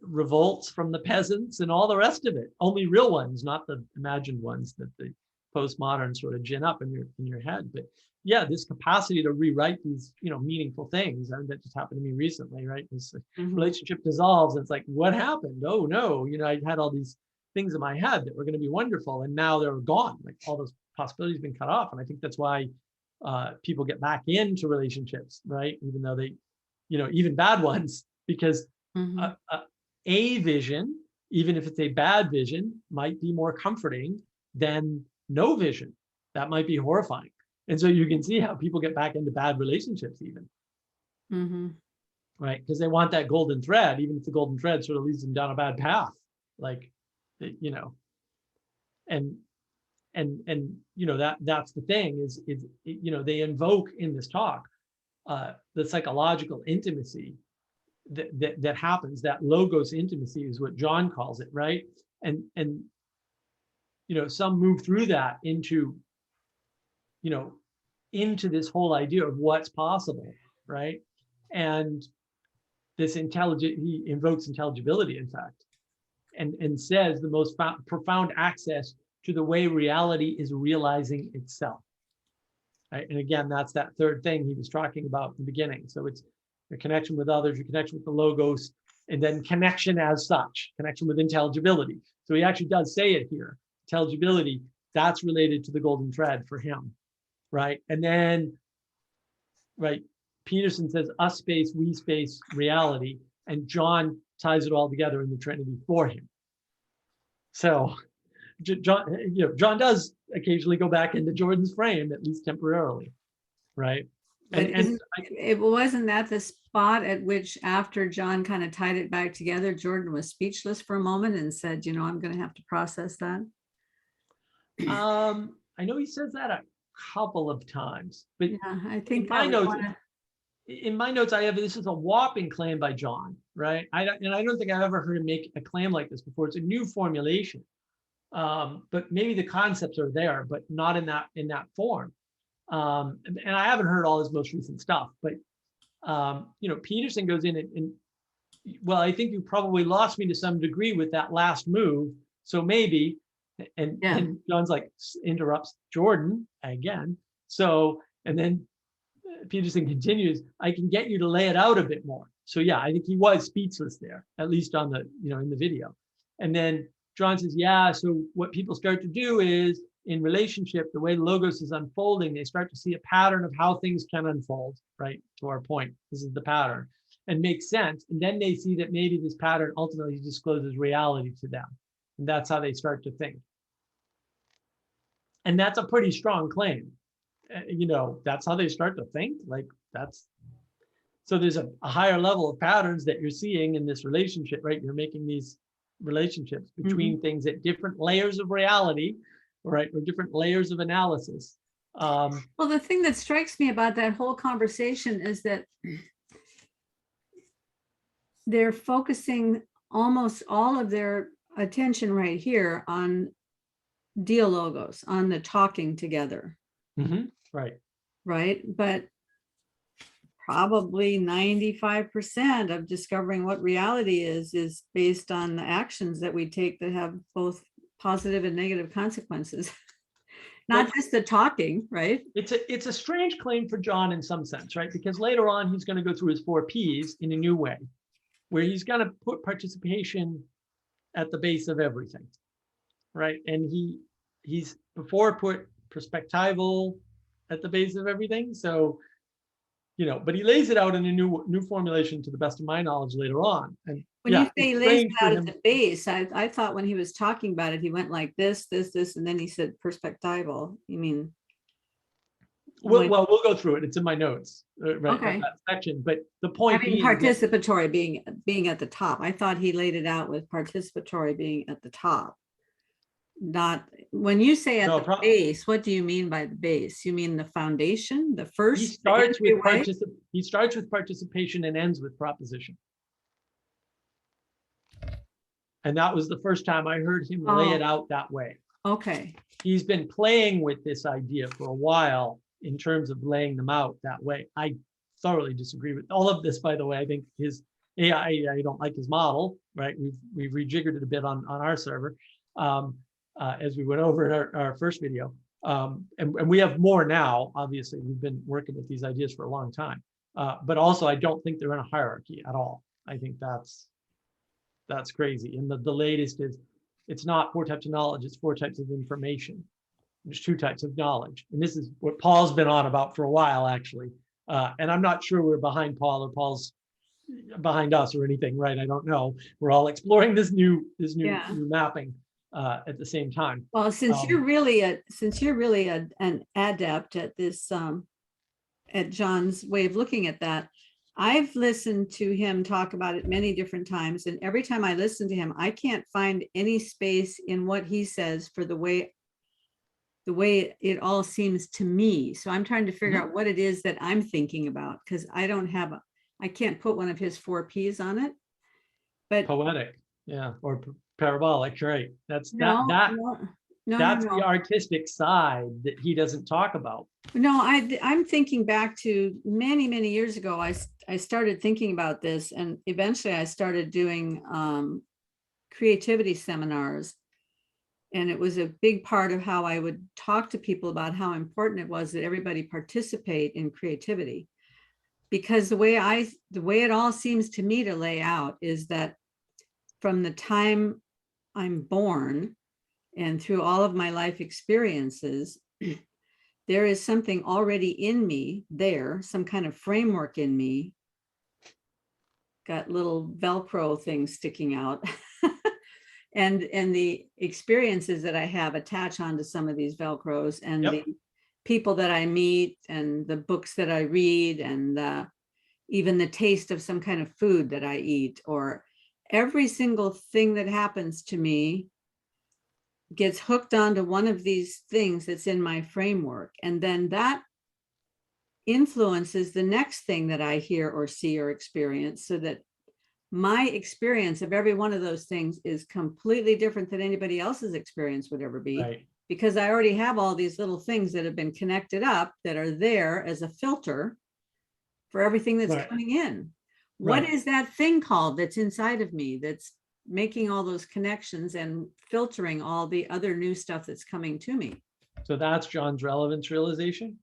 revolts from the peasants and all the rest of it. Only real ones, not the imagined ones that the postmoderns sort of gin up in your head. But yeah, this capacity to rewrite these, meaningful things. I mean, that just happened to me recently, right? This relationship dissolves, and it's like, what happened? Oh no, I had all these things in my head that were going to be wonderful, and now they're gone. Like all those possibilities have been cut off. And I think that's why people get back into relationships, right? Even though they, even bad ones, because a vision, even if it's a bad vision, might be more comforting than no vision. That might be horrifying. And so you can see how people get back into bad relationships even. Right? Because they want that golden thread, even if the golden thread sort of leads them down a bad path. Like, and that's the thing is they invoke in this talk the psychological intimacy that happens. That logos intimacy is what John calls it, right? And some move through that into this whole idea of what's possible, right? And this he invokes intelligibility, in fact, and says the most profound access to the way reality is realizing itself. Right? And again, that's that third thing he was talking about in the beginning. So it's your connection with others, your connection with the logos, and then connection as such, connection with intelligibility. So he actually does say it here. Intelligibility, that's related to the golden thread for him, right? And then, right, Peterson says us space, we space, reality, and John ties it all together in the Trinity for him. So John does occasionally go back into Jordan's frame, at least temporarily, right? But it wasn't that the spot at which, after John kind of tied it back together, Jordan was speechless for a moment and said, I'm going to have to process that. I know he says that a couple of times, but yeah, I think in my notes, I have this is a whopping claim by John, right? I don't think I've ever heard him make a claim like this before. It's a new formulation, but maybe the concepts are there, but not in that form. And I haven't heard all his most recent stuff, but Peterson goes in and well, I think you probably lost me to some degree with that last move. So maybe, and John's like interrupts Jordan again. So, and then Peterson continues, I can get you to lay it out a bit more. So yeah, I think he was speechless there, at least on the, in the video. And then John says, yeah, so what people start to do is in relationship, the way logos is unfolding, they start to see a pattern of how things can unfold, right? To our point, this is the pattern and makes sense. And then they see that maybe this pattern ultimately discloses reality to them. And that's how they start to think. And that's a pretty strong claim. That's how they start to think. Like so there's a higher level of patterns that you're seeing in this relationship, right? You're making these relationships between things at different layers of reality, right? Or different layers of analysis. Well, the thing that strikes me about that whole conversation is that they're focusing almost all of their attention right here on dialogos, on the talking together. Right. Right. But probably 95% of discovering what reality is based on the actions that we take that have both positive and negative consequences. Not just the talking, right? It's a strange claim for John in some sense, right? Because later on, he's going to go through his 4 Ps in a new way, where he's going to put participation at the base of everything, right? And he's before put perspectival at the base of everything. So, but he lays it out in a new formulation to the best of my knowledge later on. And when you say he lays it out at the base, I thought when he was talking about it, he went like this, and then he said perspectival. You mean? Well, we'll go through it. It's in my notes, right? Okay. That section. But the point being participatory being at the top. I thought he laid it out with participatory being at the top. Not when you say at the base, what do you mean by the base? You mean the foundation, the first? He starts with participation and ends with proposition. And that was the first time I heard him lay it out that way. Okay. He's been playing with this idea for a while in terms of laying them out that way. I thoroughly disagree with all of this, by the way. I think I don't like his model, right? We've rejiggered it a bit on our server. As we went over in our first video. And we have more now, obviously. We've been working with these ideas for a long time. But also, I don't think they're in a hierarchy at all. I think that's crazy. And the latest is, it's not 4 types of knowledge, it's 4 types of information. There's 2 types of knowledge. And this is what Paul's been on about for a while, actually. And I'm not sure we're behind Paul or Paul's behind us or anything, right? I don't know. We're all exploring this new mapping. At the same time. Well, since you're really an adept at this, at John's way of looking at that, I've listened to him talk about it many different times, and every time I listen to him, I can't find any space in what he says for the way it all seems to me. So I'm trying to figure out what it is that I'm thinking about, because I can't put one of his 4 Ps on it. But poetic, yeah, or parabolic, right? That's no. the artistic side that he doesn't talk about. No, I'm thinking back to many years ago. I started thinking about this, and eventually I started doing creativity seminars, and it was a big part of how I would talk to people about how important it was that everybody participate in creativity, because the way it all seems to me to lay out is that from the time I'm born and through all of my life experiences, there is something already in me there, some kind of framework in me, got little Velcro things sticking out. and the experiences that I have attach onto some of these Velcros, and people that I meet and the books that I read and even the taste of some kind of food that I eat, or every single thing that happens to me gets hooked onto one of these things that's in my framework. And then that influences the next thing that I hear or see or experience, so that my experience of every one of those things is completely different than anybody else's experience would ever be. Right. Because I already have all these little things that have been connected up that are there as a filter for everything that's Right. coming in. Right. What is that thing called that's inside of me that's making all those connections and filtering all the other new stuff that's coming to me? So that's John's relevance realization.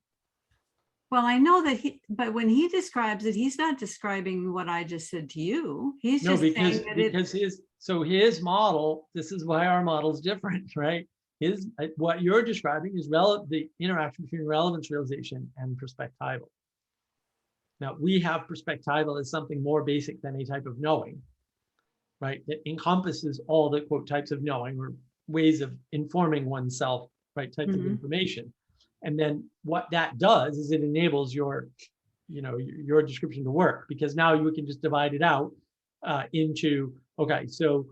Well, I know that but when he describes it, he's not describing what I just said to you. He's No, just because saying that his model, this is why our model is different, right? What you're describing is the interaction between relevance realization and perspectival. Now, we have perspectival as something more basic than a type of knowing, right? That encompasses all the quote types of knowing or ways of informing oneself, right? Types of information. And then what that does is it enables your description to work, because now you can just divide it out into, okay, so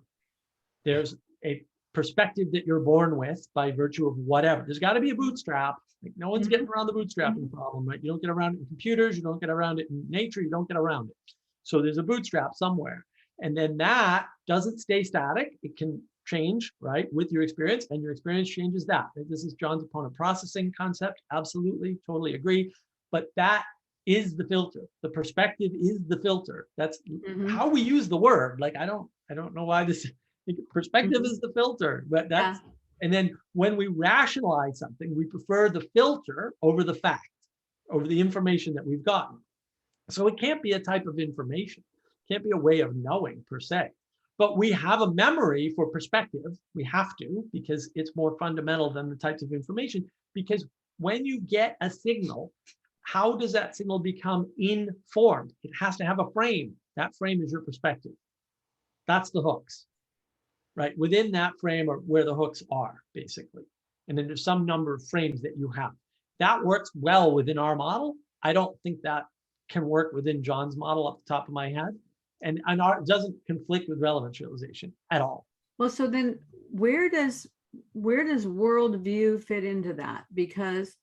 there's a perspective that you're born with by virtue of whatever. There's got to be a bootstrap. Like, no one's getting around the bootstrapping problem, right? You don't get around it in computers, you don't get around it in nature, you don't get around it. So there's a bootstrap somewhere. And then that doesn't stay static. It can change, right, with your experience, and your experience changes that. This is John's opponent processing concept. Absolutely, totally agree. But that is the filter. The perspective is the filter. That's how we use the word. Like, I don't know why this perspective is the filter, but that's and then when we rationalize something, we prefer the filter over the fact, over the information that we've gotten. So it can't be a type of information, it can't be a way of knowing per se. But we have a memory for perspective. We have to, because it's more fundamental than the types of information. Because when you get a signal, how does that signal become informed? It has to have a frame. That frame is your perspective. That's the hooks, right? Within that frame are where the hooks are, basically. And then there's some number of frames that you have. That works well within our model. I don't think that can work within John's model off the top of my head. And it doesn't conflict with relevance realization at all. Well, so then where does worldview fit into that? Because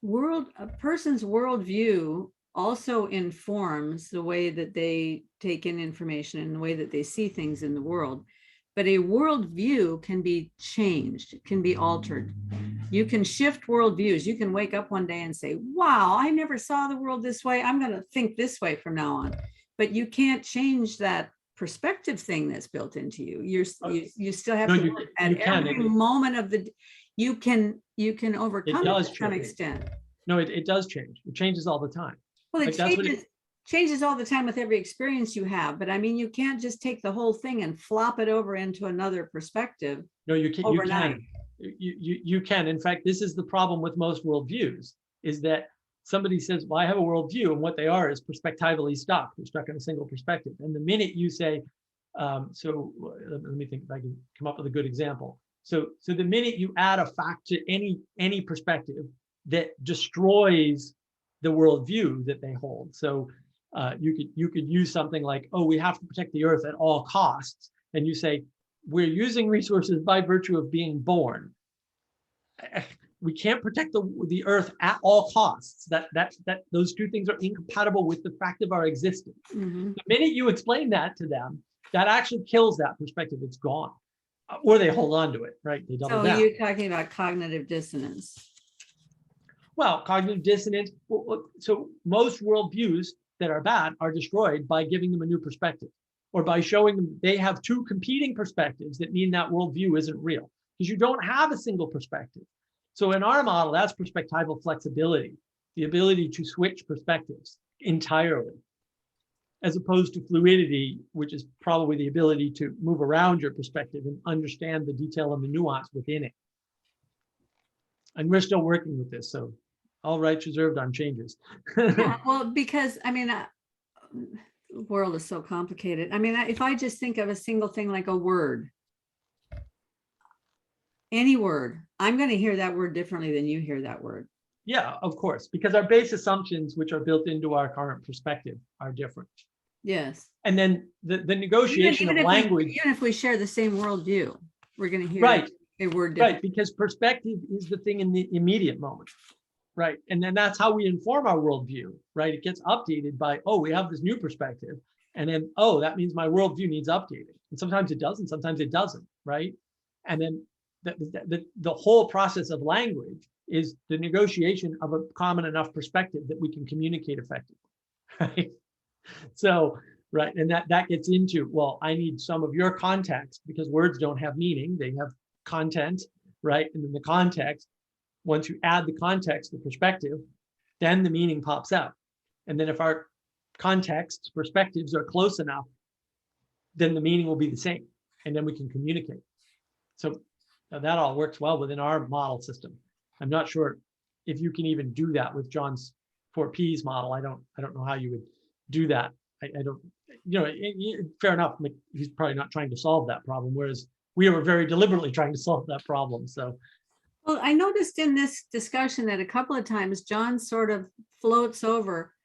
a person's worldview also informs the way that they take in information and the way that they see things in the world. But a worldview can be changed, it can be altered. You can shift worldviews. You can wake up one day and say, wow, I never saw the world this way. I'm going to think this way from now on. But you can't change that perspective thing that's built into you. You still have to work at every moment of the. You can overcome it to some extent. No, it does change. It changes all the time. Well, it changes all the time with every experience you have. But I mean, you can't just take the whole thing and flop it over into another perspective. No, you can. Overnight. You can. In fact, this is the problem with most worldviews, is that somebody says, well, I have a worldview, and what they are is perspectively stuck. They're stuck in a single perspective. And the minute you say, so let me think if I can come up with a good example. So the minute you add a fact to any perspective that destroys the worldview that they hold. So you could use something like, oh, we have to protect the earth at all costs. And you say, we're using resources by virtue of being born. We can't protect the earth at all costs. That those two things are incompatible with the fact of our existence. The minute you explain that to them, that actually kills that perspective. It's gone, or they hold on to it, right? They double down. So you're talking about cognitive dissonance. Well, cognitive dissonance. So most worldviews that are bad are destroyed by giving them a new perspective, or by showing them they have two competing perspectives that mean that worldview isn't real, because you don't have a single perspective. So in our model, that's perspectival flexibility, the ability to switch perspectives entirely, as opposed to fluidity, which is probably the ability to move around your perspective and understand the detail and the nuance within it. And we're still working with this, so all rights reserved on changes. Yeah, well, because I mean, the world is so complicated. I mean, if I just think of a single thing like a word, any word, I'm going to hear that word differently than you hear that word. Yeah, of course, because our base assumptions, which are built into our current perspective, are different. Yes. And then the negotiation of language. Even if we share the same worldview, we're going to hear a word different. Right, because perspective is the thing in the immediate moment. Right. And then that's how we inform our worldview, right? It gets updated by, oh, we have this new perspective. And then, oh, that means my worldview needs updating. And sometimes it does, and sometimes it doesn't, right? And then the whole process of language is the negotiation of a common enough perspective that we can communicate effectively, right? So, right, and that gets into, well, I need some of your context because words don't have meaning, they have content, right? And then the context, once you add the context, the perspective, then the meaning pops out. And then if our contexts, perspectives are close enough, then the meaning will be the same. And then we can communicate. So that all works well within our model system. I'm not sure if you can even do that with John's 4Ps model. I don't know how you would do that. I don't, fair enough. He's probably not trying to solve that problem, whereas we were very deliberately trying to solve that problem. So. Well, I noticed in this discussion that a couple of times John sort of floats over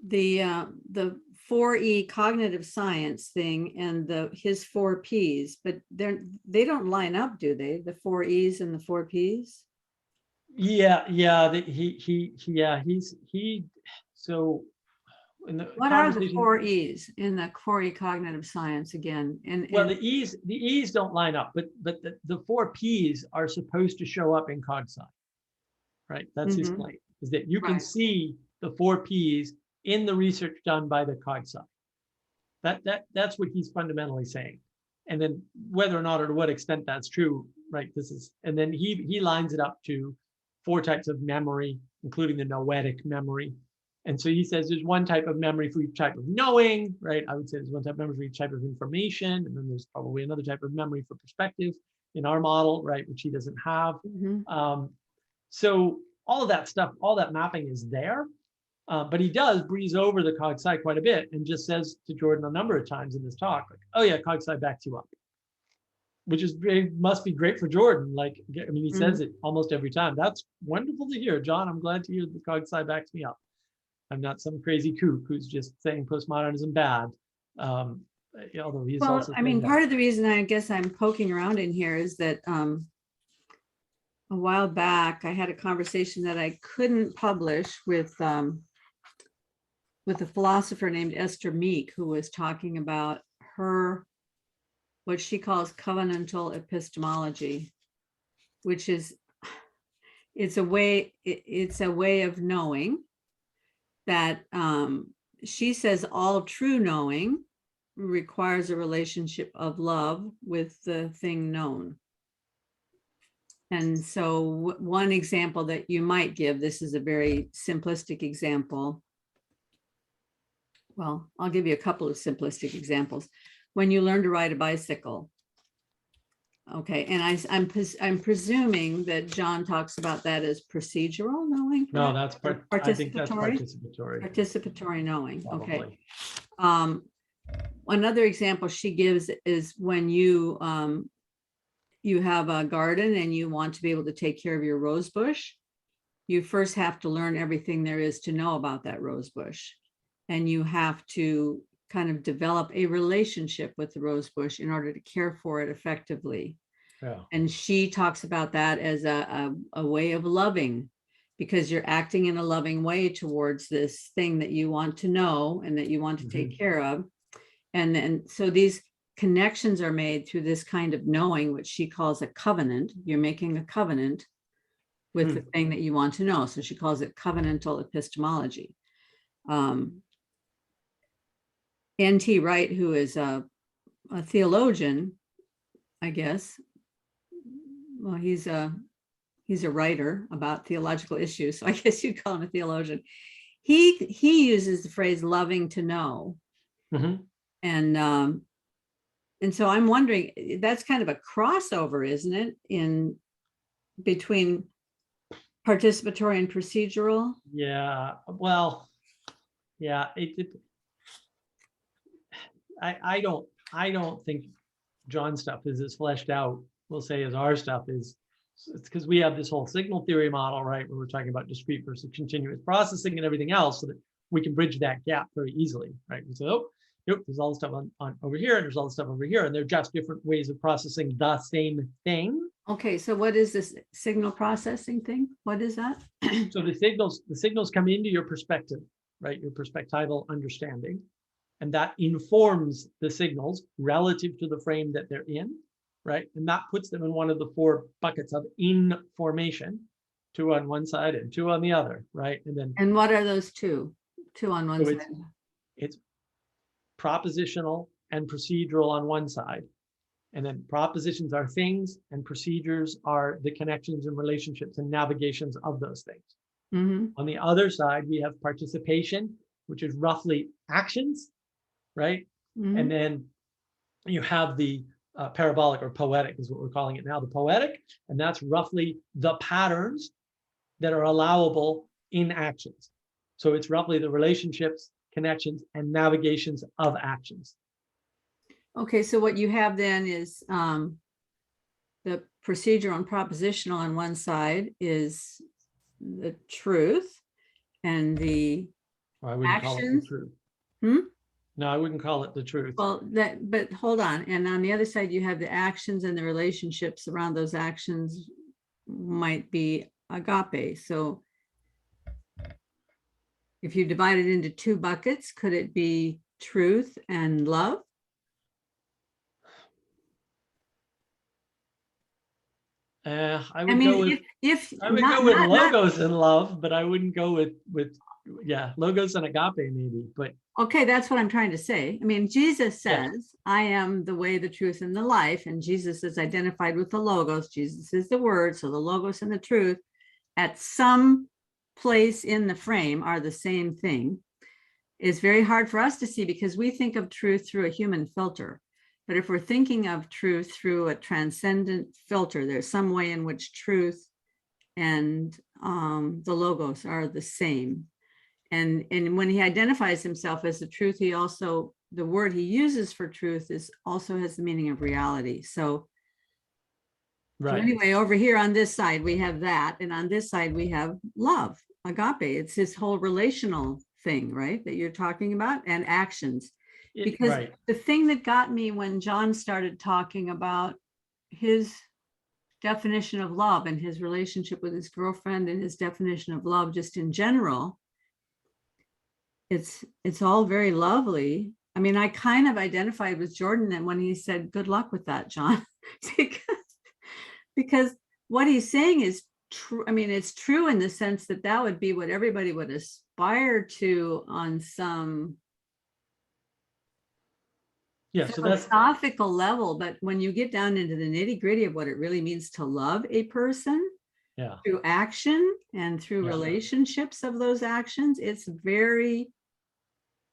the 4E cognitive science thing and his 4Ps, but they don't line up, do they? The 4Es and the 4Ps? Yeah. So in the what are the 4Es in the 4E cognitive science again? Well, the E's don't line up, but the 4Ps are supposed to show up in cog sci, right? That's his claim, is that you can see the 4Ps in the research done by the cog sci. That's what he's fundamentally saying. And then whether or not or to what extent that's true, right? And then he lines it up to 4 types of memory, including the noetic memory. And so he says there's one type of memory for each type of knowing, right? I would say there's one type of memory for each type of information. And then there's probably another type of memory for perspective in our model, right? Which he doesn't have. So all of that stuff, all that mapping is there. But he does breeze over the cog sci quite a bit and just says to Jordan a number of times in this talk, like, oh yeah, cog sci backs you up. Which must be great for Jordan. Like, I mean, he says it almost every time. That's wonderful to hear, John. I'm glad to hear the cog sci backs me up. I'm not some crazy kook who's just saying postmodernism bad. Although he's also. I mean, part of the reason I guess I'm poking around in here is that a while back I had a conversation that I couldn't publish with a philosopher named Esther Meek, who was talking about what she calls covenantal epistemology, which is it's a way of knowing that she says all true knowing requires a relationship of love with the thing known. And so one example that you might give, this is a very simplistic example. Well, I'll give you a couple of simplistic examples. When you learn to ride a bicycle, okay, and I'm presuming that John talks about that as procedural knowing. No, that's participatory. I think that's participatory. Participatory knowing. Probably. Okay. Another example she gives is when you have a garden and you want to be able to take care of your rose bush. You first have to learn everything there is to know about that rose bush, and you have to kind of develop a relationship with the rose bush in order to care for it effectively. Yeah. And she talks about that as a way of loving, because you're acting in a loving way towards this thing that you want to know and that you want to take care of. And so these connections are made through this kind of knowing, which she calls a covenant. You're making a covenant with the thing that you want to know. So she calls it covenantal epistemology. N.T. Wright, who is a theologian, I guess. Well, he's a writer about theological issues, so I guess you'd call him a theologian. He uses the phrase "loving to know," and so I'm wondering, that's kind of a crossover, isn't it, in between participatory and procedural? Yeah. Well, yeah. I don't think John's stuff is as fleshed out, we'll say, as our stuff is it's because we have this whole signal theory model, right, where we're talking about discrete versus continuous processing and everything else, so that we can bridge that gap very easily, right? We say, oh, yep, there's all the stuff on over here, and there's all the stuff over here, and they're just different ways of processing the same thing. Okay, so what is this signal processing thing? What is that? So the signals come into your perspective, right? Your perspectival understanding, and that informs the signals relative to the frame that they're in, right? And that puts them in one of the 4 buckets of information, 2 on one side and 2 on the other, right? And what are those 2? 2 on one side. It's propositional and procedural on one side. And then propositions are things, and procedures are the connections and relationships and navigations of those things. Mm-hmm. On the other side, we have participation, which is roughly actions, right? Mm-hmm. And then you have the parabolic, or poetic is what we're calling it now, the poetic, and that's roughly the patterns that are allowable in actions. So it's roughly the relationships, connections, and navigations of actions. Okay, so what you have then is the procedural and propositional on one side is the truth, and the Or I wouldn't call it the actions. truth. Hmm? No, I wouldn't call it the truth. Well, but hold on. And on the other side, you have the actions, and the relationships around those actions might be agape. So if you divide it into 2 buckets, could it be truth and love? I would go with logos and love, but I wouldn't go with logos and agape maybe. But okay, that's what I'm trying to say. I mean, Jesus says, I am the way, the truth, and the life. And Jesus is identified with the logos. Jesus is the word. So the logos and the truth at some place in the frame are the same thing. It's very hard for us to see because we think of truth through a human filter. But if we're thinking of truth through a transcendent filter, there's some way in which truth and the logos are the same. And when he identifies himself as the truth, he also, the word he uses for truth also has the meaning of reality. So, right. So anyway, over here on this side, we have that. And on this side, we have love, agape. It's this whole relational thing, right, that you're talking about, and actions. Because the thing that got me when John started talking about his definition of love and his relationship with his girlfriend and his definition of love just in general, it's all very lovely. I mean, I kind of identified with Jordan and when he said, good luck with that, John, because what he's saying is true. I mean, it's true in the sense that that would be what everybody would aspire to on some philosophical level. But when you get down into the nitty gritty of what it really means to love a person through action and through relationships of those actions, it's very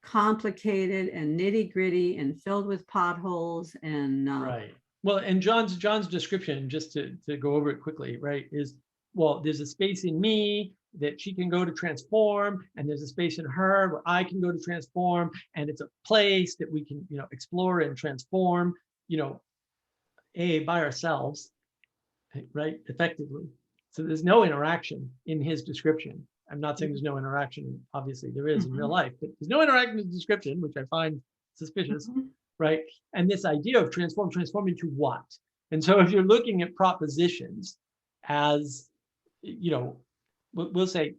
complicated and nitty gritty and filled with potholes and right. Well, and John's description, just to go over it quickly, right, is, well, there's a space in me that she can go to transform, and there's a space in her where I can go to transform, and it's a place that we can, explore and transform, by ourselves, right, effectively. So there's no interaction in his description. I'm not saying there's no interaction. Obviously, there is in real life, but there's no interaction in the description, which I find suspicious, right? And this idea of transform into what? And so if you're looking at propositions as, we'll say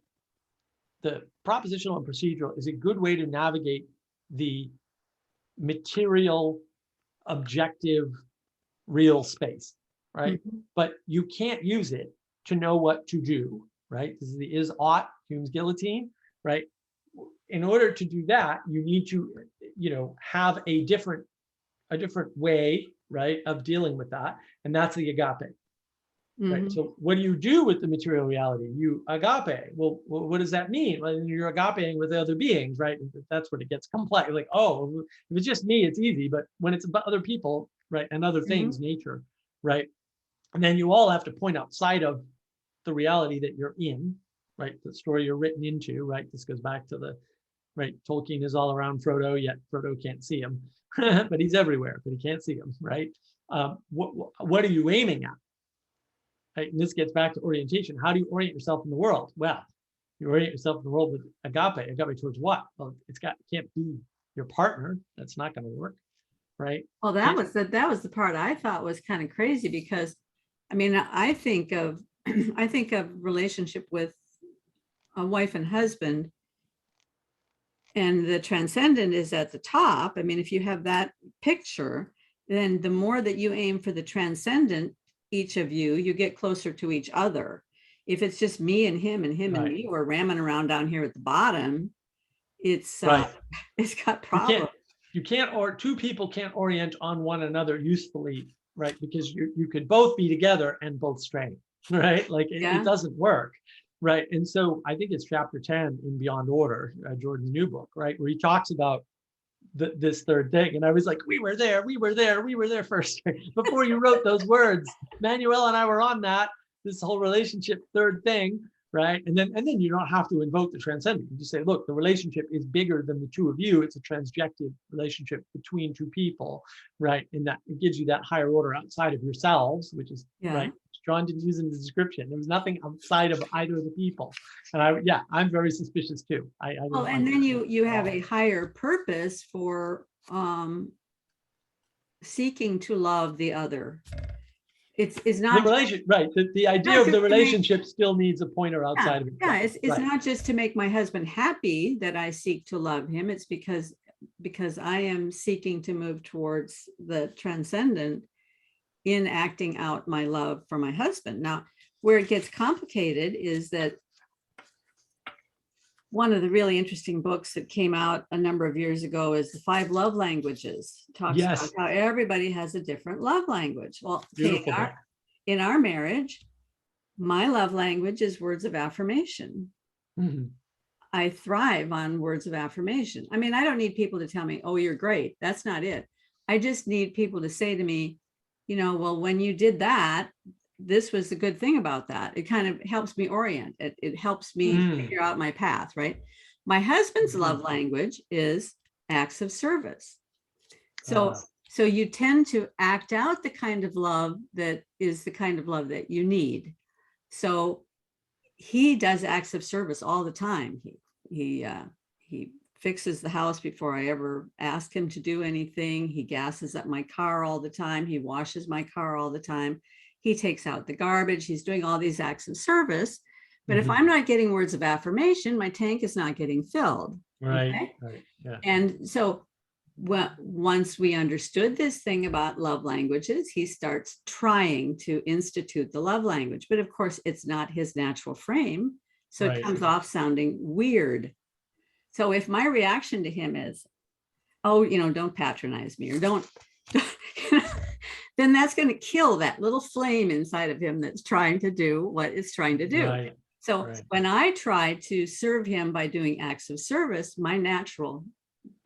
the propositional and procedural is a good way to navigate the material, objective, real space, right? But you can't use it to know what to do, right? This is the is-ought, Hume's guillotine, right? In order to do that, you need to, have a different way, right, of dealing with that, and that's the agape. Right. So what do you do with the material reality? You agape. Well, what does that mean? Well, you're agapeing with other beings, right? That's when it gets complex. Like, oh, if it's just me, it's easy. But when it's about other people, right, and other things, nature, right, and then you all have to point outside of the reality that you're in, right, the story you're written into, right. This goes back to the, right, Tolkien is all around Frodo, yet Frodo can't see him, but he's everywhere, but he can't see him, right? What are you aiming at? right? And this gets back to orientation. How do you orient yourself in the world? Well, you orient yourself in the world with agape. Agape towards what? Well, can't be your partner. That's not going to work, right? Well, that was the part I thought was kind of crazy, because I mean, I think of relationship with a wife and husband, and the transcendent is at the top. I mean, if you have that picture, then the more that you aim for the transcendent, each of you get closer to each other. If it's just me and him and him and me, we're ramming around down here at the bottom, it's got problems. Or two people can't orient on one another usefully, right? Because you could both be together and both stray, right? Like it doesn't work, right? And so I think it's chapter 10 in Beyond Order, Jordan's new book, right? Where he talks about this third thing. And I was like, we were there first. Before you wrote those words, Manuel and I were on that, this whole relationship third thing, right? And then you don't have to invoke the transcendent. You just say, look, the relationship is bigger than the two of you. It's a transjective relationship between two people, right? And that it gives you that higher order outside of yourselves, which is right. John didn't use in the description. There was nothing outside of either of the people. And I'm very suspicious too. And then you have a higher purpose for seeking to love the other. It's not the relation, right? The idea of the relationship still needs a pointer outside of it. Yeah, it's not just to make my husband happy that I seek to love him. It's because I am seeking to move towards the transcendent in acting out my love for my husband. Now, where it gets complicated is that one of the really interesting books that came out a number of years ago is The 5 Love Languages. Talks about how everybody has a different love language. Well, in our marriage, my love language is words of affirmation. Mm-hmm. I thrive on words of affirmation. I mean, I don't need people to tell me, oh, you're great. That's not it. I just need people to say to me, well, when you did that, this was the good thing about that. It kind of helps me orient. It helps me figure out my path, right? My husband's love language is acts of service. So you tend to act out the kind of love that is the kind of love that you need. So he does acts of service all the time. He fixes the house before I ever ask him to do anything. He gasses up my car all the time. He washes my car all the time. He takes out the garbage. He's doing all these acts of service. But if I'm not getting words of affirmation, my tank is not getting filled. Right. Okay? Right. Yeah. And so once we understood this thing about love languages, he starts trying to institute the love language. But of course, it's not his natural frame. So it comes off sounding weird. So if my reaction to him is, oh, don't patronize me, or don't then that's going to kill that little flame inside of him that's trying to do what it's trying to do. Right. So when I try to serve him by doing acts of service, my natural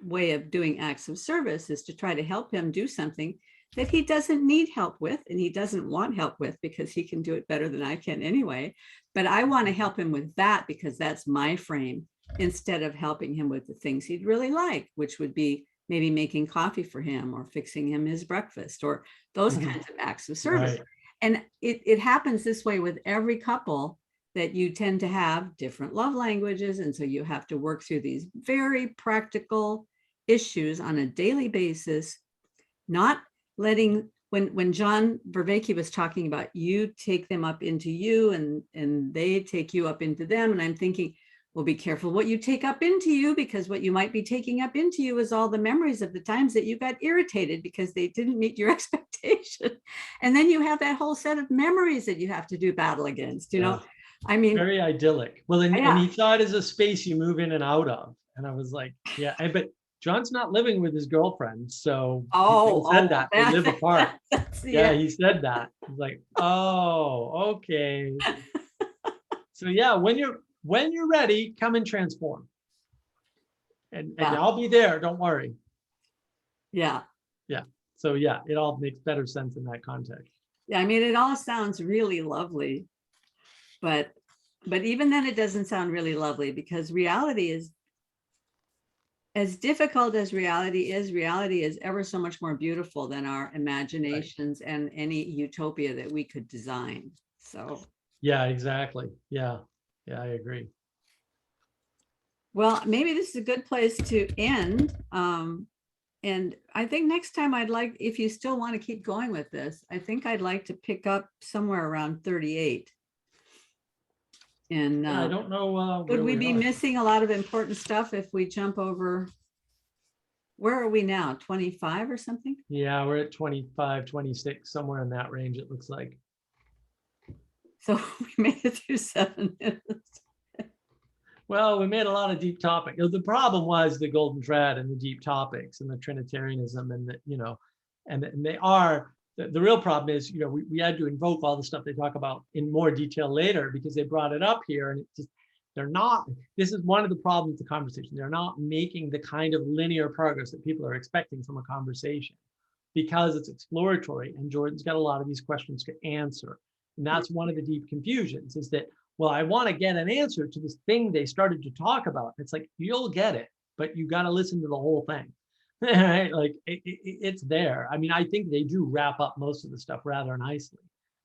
way of doing acts of service is to try to help him do something that he doesn't need help with, and he doesn't want help with, because he can do it better than I can anyway. But I want to help him with that because that's my frame, instead of helping him with the things he'd really like, which would be maybe making coffee for him or fixing him his breakfast or those kinds of acts of service. Right. And it happens this way with every couple, that you tend to have different love languages. And so you have to work through these very practical issues on a daily basis, not letting, when John Vervaeke was talking about you take them up into you and they take you up into them. And I'm thinking, well, be careful what you take up into you, because what you might be taking up into you is all the memories of the times that you got irritated because they didn't meet your expectation. And then you have that whole set of memories that you have to do battle against, you know? I mean, very idyllic. Well, and he saw it as a space you move in and out of. And I was like, but John's not living with his girlfriend. So he said that they live apart. He said that. He's like, oh, okay. So when you're ready, come and transform. And I'll be there. Don't worry. Yeah. Yeah. So it all makes better sense in that context. Yeah. I mean, it all sounds really lovely, but even then it doesn't sound really lovely, because reality is, as difficult as reality is ever so much more beautiful than our imaginations and any utopia that we could design. So. Yeah, exactly. Yeah, I agree. Well, maybe this is a good place to end. And I think next time I'd like, if you still want to keep going with this, I think I'd like to pick up somewhere around 38. And I don't know. would we be missing a lot of important stuff if we jump over? Where are we now? 25 or something? Yeah, we're at 25, 26, somewhere in that range, it looks like. So we made it through 7 minutes. Well, we made a lot of deep topics. The problem was the golden thread and the deep topics and the Trinitarianism and the, and they are, the real problem is, we had to invoke all the stuff they talk about in more detail later because they brought it up here and it just, this is one of the problems with the conversation. They're not making the kind of linear progress that people are expecting from a conversation because it's exploratory and Jordan's got a lot of these questions to answer. And that's one of the deep confusions is that, well, I want to get an answer to this thing they started to talk about. It's like, you'll get it, but you got to listen to the whole thing. Right? Like it's there. I mean, I think they do wrap up most of the stuff rather nicely,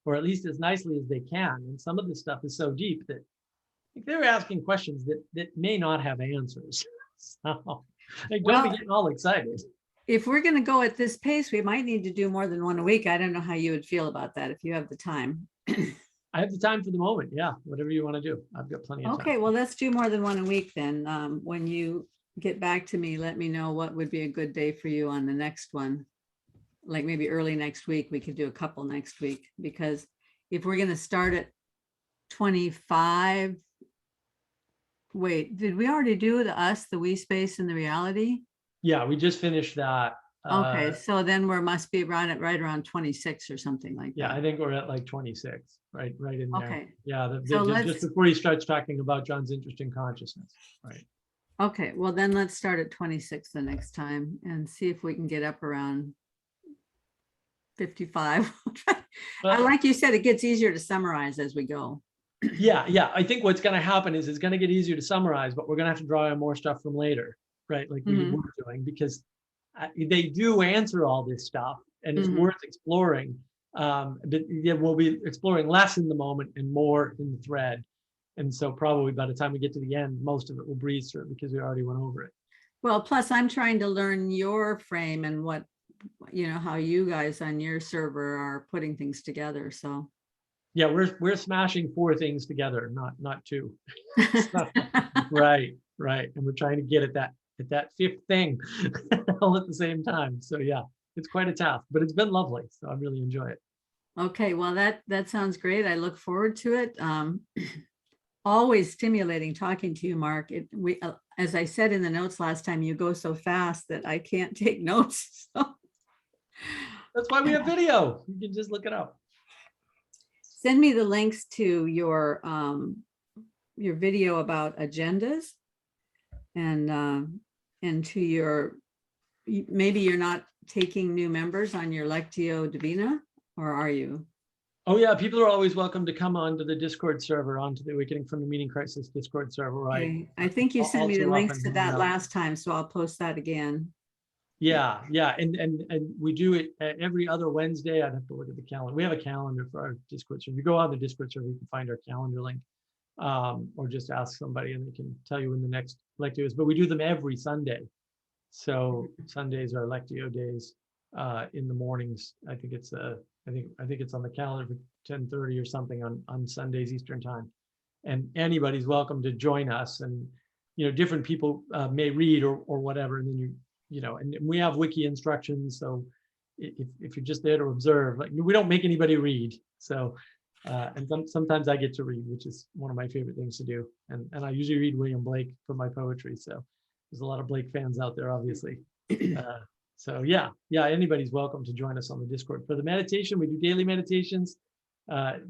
or at least as nicely as they can. And some of the stuff is so deep that they're asking questions that may not have answers. So don't be getting all excited. If we're going to go at this pace, we might need to do more than one a week. I don't know how you would feel about that if you have the time. I have the time for the moment. Yeah, whatever you want to do. I've got plenty of time. Okay, well, let's do more than one a week then. When you get back to me, let me know what would be a good day for you on the next one. Like maybe early next week, we could do a couple next week, because if we're going to start at 25, wait, did we already do the we space and the reality? Yeah, we just finished that. Okay, so then we must be right around 26 or something like that. Yeah, I think we're at like 26, right in there. Okay. Yeah, So just before he starts talking about John's interest in consciousness, right? Okay, well then let's start at 26 the next time and see if we can get up around 55. Like you said, it gets easier to summarize as we go. Yeah. I think what's going to happen is it's going to get easier to summarize, but we're going to have to draw in more stuff from later, right? Like we were doing, because they do answer all this stuff and it's worth exploring. But we'll be exploring less in the moment and more in the thread. And so probably by the time we get to the end, most of it will breeze through because we already went over it. Well, plus I'm trying to learn your frame and what, how you guys on your server are putting things together. So yeah, we're smashing 4 things together, not 2. Right. And we're trying to get at that 5th thing all at the same time. So yeah, it's quite a task, but it's been lovely. So I really enjoy it. Okay, well, that sounds great. I look forward to it. Always stimulating talking to you, Mark. As I said in the notes last time, you go so fast that I can't take notes. So. That's why we have video. You can just look it up. Send me the links to your video about agendas and to your, maybe you're not taking new members on your Lectio Divina, or are you? Oh yeah, people are always welcome to come onto the Discord server, onto the Awakening from the Meaning Crisis Discord server, right? Okay. I think you sent me the links to that last time, so I'll post that again. Yeah, and we do it every other Wednesday. I'd have to look at the calendar. We have a calendar for our Discord server. If you go on the Discord server, you can find our calendar link, or just ask somebody and they can tell you when the next Lectio is. But we do them every Sunday. So Sundays are Lectio days in the mornings. I think it's it's on the calendar for 10:30 or something on Sundays Eastern time. And anybody's welcome to join us. And different people may read or whatever, and then and we have wiki instructions. So if you're just there to observe, like we don't make anybody read. So and sometimes I get to read, which is one of my favorite things to do. And I usually read William Blake for my poetry. So there's a lot of Blake fans out there, obviously. So yeah, anybody's welcome to join us on the Discord. For the meditation, we do daily meditations. That's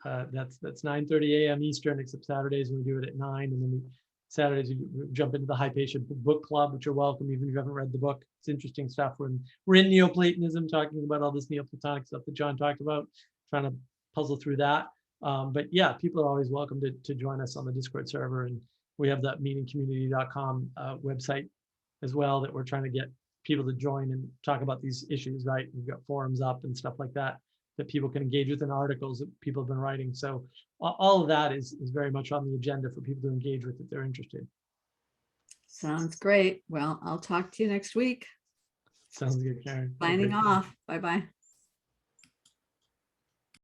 9:30 a.m. Eastern, except Saturdays we do it at 9, and then Saturdays we jump into the High Patient Book Club, which you're welcome even if you haven't read the book. It's interesting stuff. We're in Neo-Platonism, talking about all this Neo-Platonic stuff that John talked about, trying to puzzle through that. But yeah, people are always welcome to join us on the Discord server, and we have that meaningcommunity.com website as well that we're trying to get people to join and talk about these issues, right? We've got forums up and stuff like that. that people can engage with, and articles that people have been writing. So all of that is very much on the agenda for people to engage with if they're interested. Sounds great. Well, I'll talk to you next week. Sounds good, Karen. Signing off. Bye-bye.